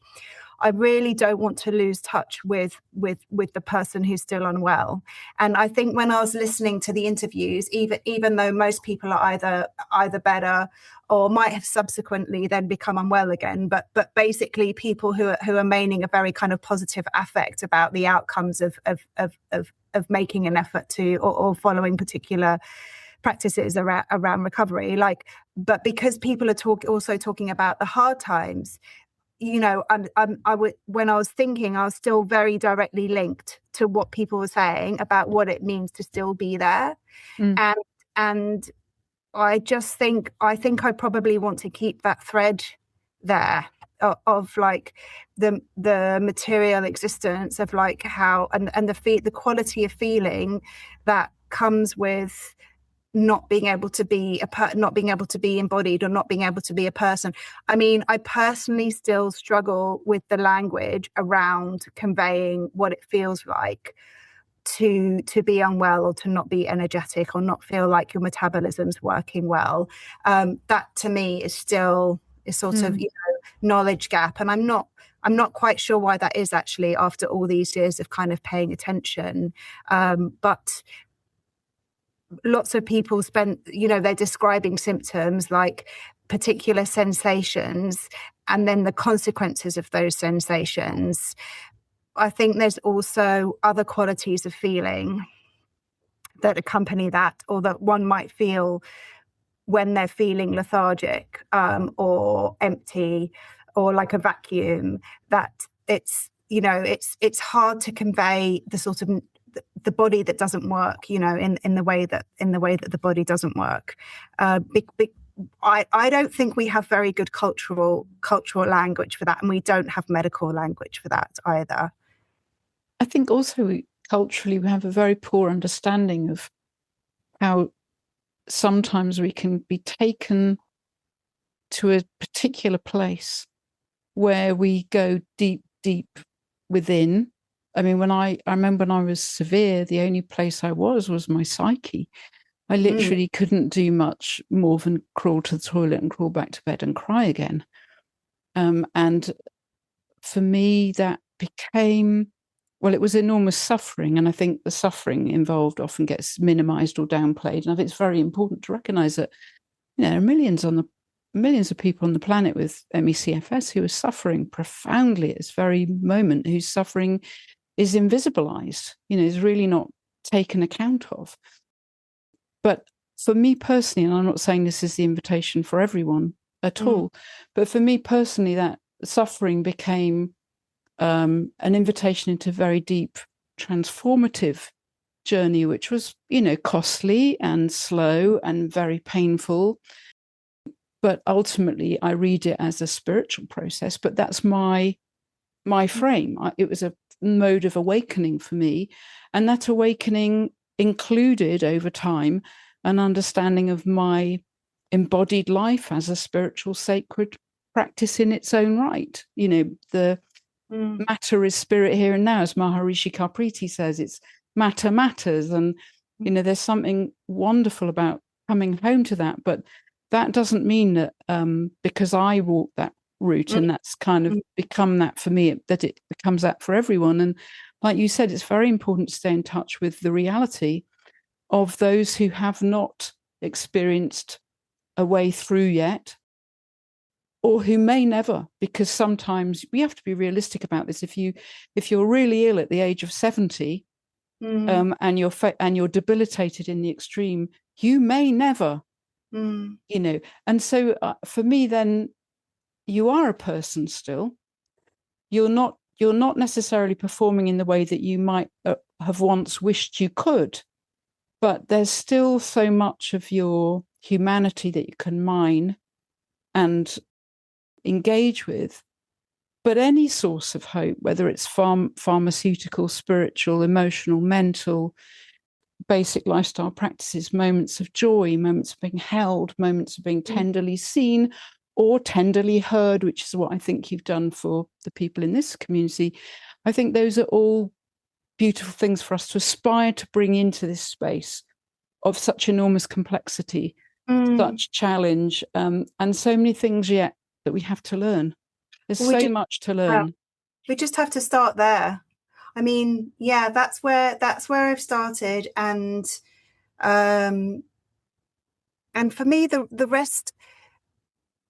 I really don't want to lose touch with the person who's still unwell. And I think when I was listening to the interviews, even though most people are either better or might have subsequently then become unwell again, but basically people who are maintaining a very kind of positive affect about the outcomes of making an effort to or following particular practices around recovery, but because people are also talking about the hard times, when I was thinking, I was still very directly linked to what people were saying about what it means to still be there. And I just think I probably want to keep that thread there of like the material existence of like how and the quality of feeling that comes with not being able to be not being able to be embodied, or not being able to be a person. I mean, I personally still struggle with the language around conveying what it feels like to be unwell, or to not be energetic, or not feel like your metabolism's working well. That to me is still sort of knowledge gap, and I'm not quite sure why that is actually after all these years of kind of paying attention. But lots of people they're describing symptoms like particular sensations and then the consequences of those sensations. I think there's also other qualities of feeling that accompany that, or that one might feel when they're feeling lethargic or empty, or like a vacuum, that it's hard to convey the sort of the body that doesn't work, in the way that the body doesn't work. I don't think we have very good cultural language for that, and we don't have medical language for that either. I think also culturally we have a very poor understanding of how sometimes we can be taken to a particular place where we go deep within. I mean, I remember when I was severe, the only place I was my psyche. I literally couldn't do much more than crawl to the toilet and crawl back to bed and cry again. And for me, that became, it was enormous suffering. And I think the suffering involved often gets minimized or downplayed. And I think it's very important to recognize that, there are millions of people on the planet with ME/CFS who are suffering profoundly at this very moment, whose suffering is invisibilized, is really not taken account of. But for me personally, and I'm not saying this is the invitation for everyone at all, but for me personally, that suffering became an invitation into a very deep, transformative journey, which was, costly and slow and very painful. But ultimately, I read it as a spiritual process. But that's my frame. It was a mode of awakening for me, and that awakening included over time an understanding of my embodied life as a spiritual sacred practice in its own right. You know, the matter is spirit here and now, as Maharishi Karpriti says. It's matter matters. And, you know, there's something wonderful about coming home to that. But that doesn't mean that because I walk that route and that's kind of become that for me, that it becomes that for everyone. And like you said, it's very important to stay in touch with the reality of those who have not experienced a way through yet, or who may never, because sometimes we have to be realistic about this. If you're really ill at the age of 70 and you're debilitated in the extreme, you may never, you know. And so for me, then you are a person still. You're not necessarily performing in the way that you might have once wished you could, but there's still so much of your humanity that you can mine and engage with. But any source of hope, whether it's pharmaceutical, spiritual, emotional, mental, basic lifestyle practices, moments of joy, moments of being held, moments of being tenderly seen or tenderly heard, which is what I think you've done for the people in this community. I think those are all beautiful things for us to aspire to bring into this space of such enormous complexity, such challenge, and so many things yet that we have to learn. There's so much to learn. We just have to start there. I mean, yeah, that's where I've started, and for me, the rest,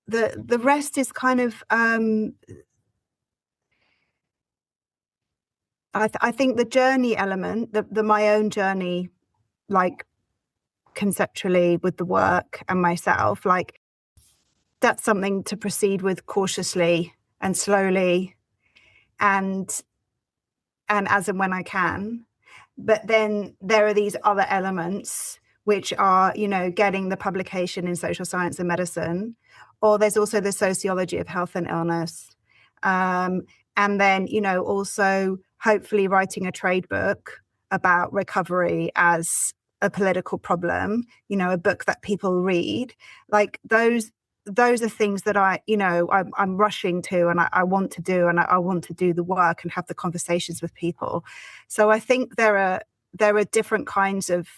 the rest is kind of. I think the journey element, the my own journey, like conceptually with the work and myself, like that's something to proceed with cautiously and slowly, and as and when I can. But then there are these other elements which are, you know, getting the publication in social science and medicine, or there's also the sociology of health and illness, and then, you know, also hopefully writing a trade book about recovery as a political problem, you know, a book that people read. Like those are things that I'm rushing to, and I want to do, and I want to do the work and have the conversations with people. So I think there are different kinds of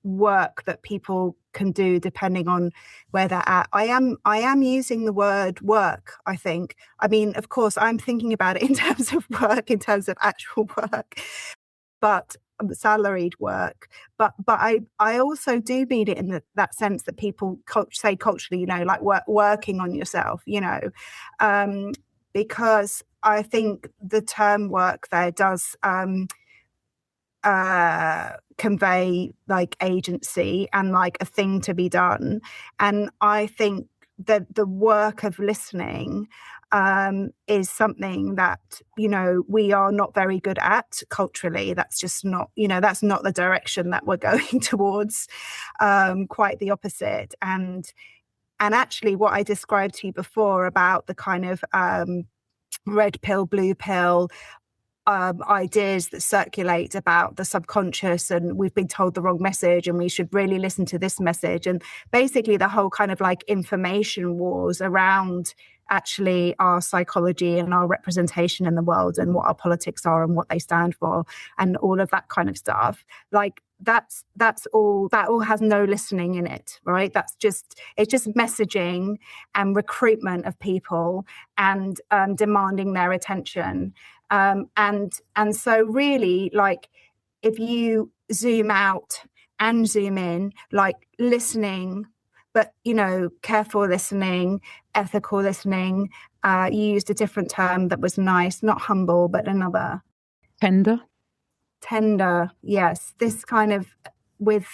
work that people can do depending on where they're at. I am using the word work, I think. I mean, of course, I'm thinking about it in terms of work, in terms of actual work, but salaried work. But I also do mean it in that sense that people say culturally, you know, like working on yourself, you know, because I think the term work there does convey like agency and like a thing to be done. And I think that the work of listening is something that, you know, we are not very good at culturally. That's just not, you know, that's not the direction that we're going towards, quite the opposite. And actually what I described to you before about the kind of red pill, blue pill, ideas that circulate about the subconscious, and we've been told the wrong message and we should really listen to this message, and basically the whole kind of like information wars around actually our psychology and our representation in the world and what our politics are and what they stand for and all of that kind of stuff. Like that's all, that all has no listening in it, right? It's just messaging and recruitment of people and demanding their attention. And so really, like, if you zoom out and zoom in, like listening, but, you know, careful listening, ethical listening, you used a different term that was nice, not humble, but another. Tender, yes. This kind of with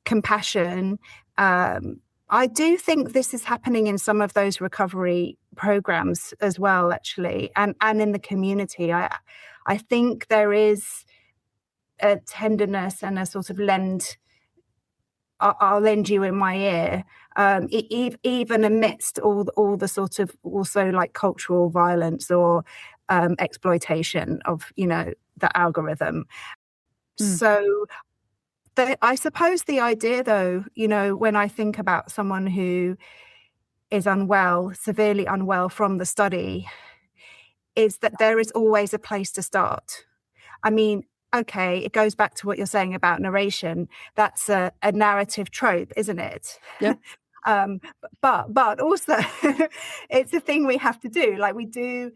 compassion. I do think this is happening in some of those recovery programs as well, actually, and in the community. I think there is a tenderness and a sort of I'll lend you in my ear, even amidst all the sort of also like cultural violence or exploitation of, you know, the algorithm. So I suppose the idea, though, you know, when I think about someone who is unwell, severely unwell from the study, is that there is always a place to start. I mean, okay, it goes back to what you're saying about narration. That's a narrative trope, isn't it? Yeah. But also it's a thing we have to do. Like we do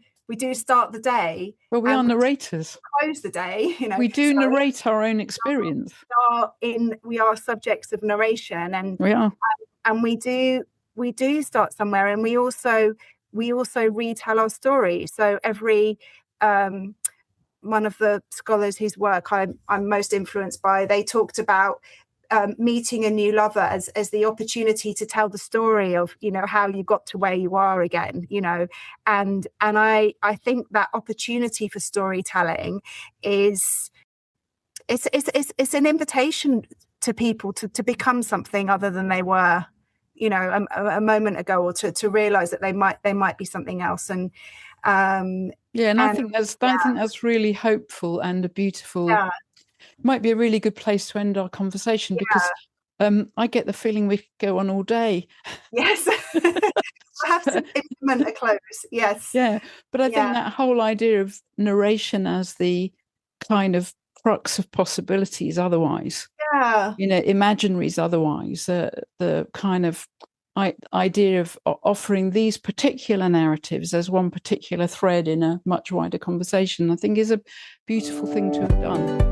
start the day. Well, we are narrators. Close the day, you know. We do narrate our own experience. We are subjects of narration, and we are. And we do start somewhere, and we also retell our story. So every one of the scholars whose work I'm most influenced by, they talked about meeting a new lover as the opportunity to tell the story of, you know, how you got to where you are again, you know, and I think that opportunity for storytelling is it's an invitation to people to become something other than they were, you know, a moment ago, or to realize that they might be something else. And I think that's really hopeful and a beautiful. Might be a really good place to end our conversation, because I get the feeling we could go on all day. Yes. Perhaps to implement a close. Yes. Yeah, but I think that whole idea of narration as the kind of crux of possibilities otherwise, you know, imaginaries otherwise, the kind of idea of offering these particular narratives as one particular thread in a much wider conversation, I think is a beautiful thing to have done.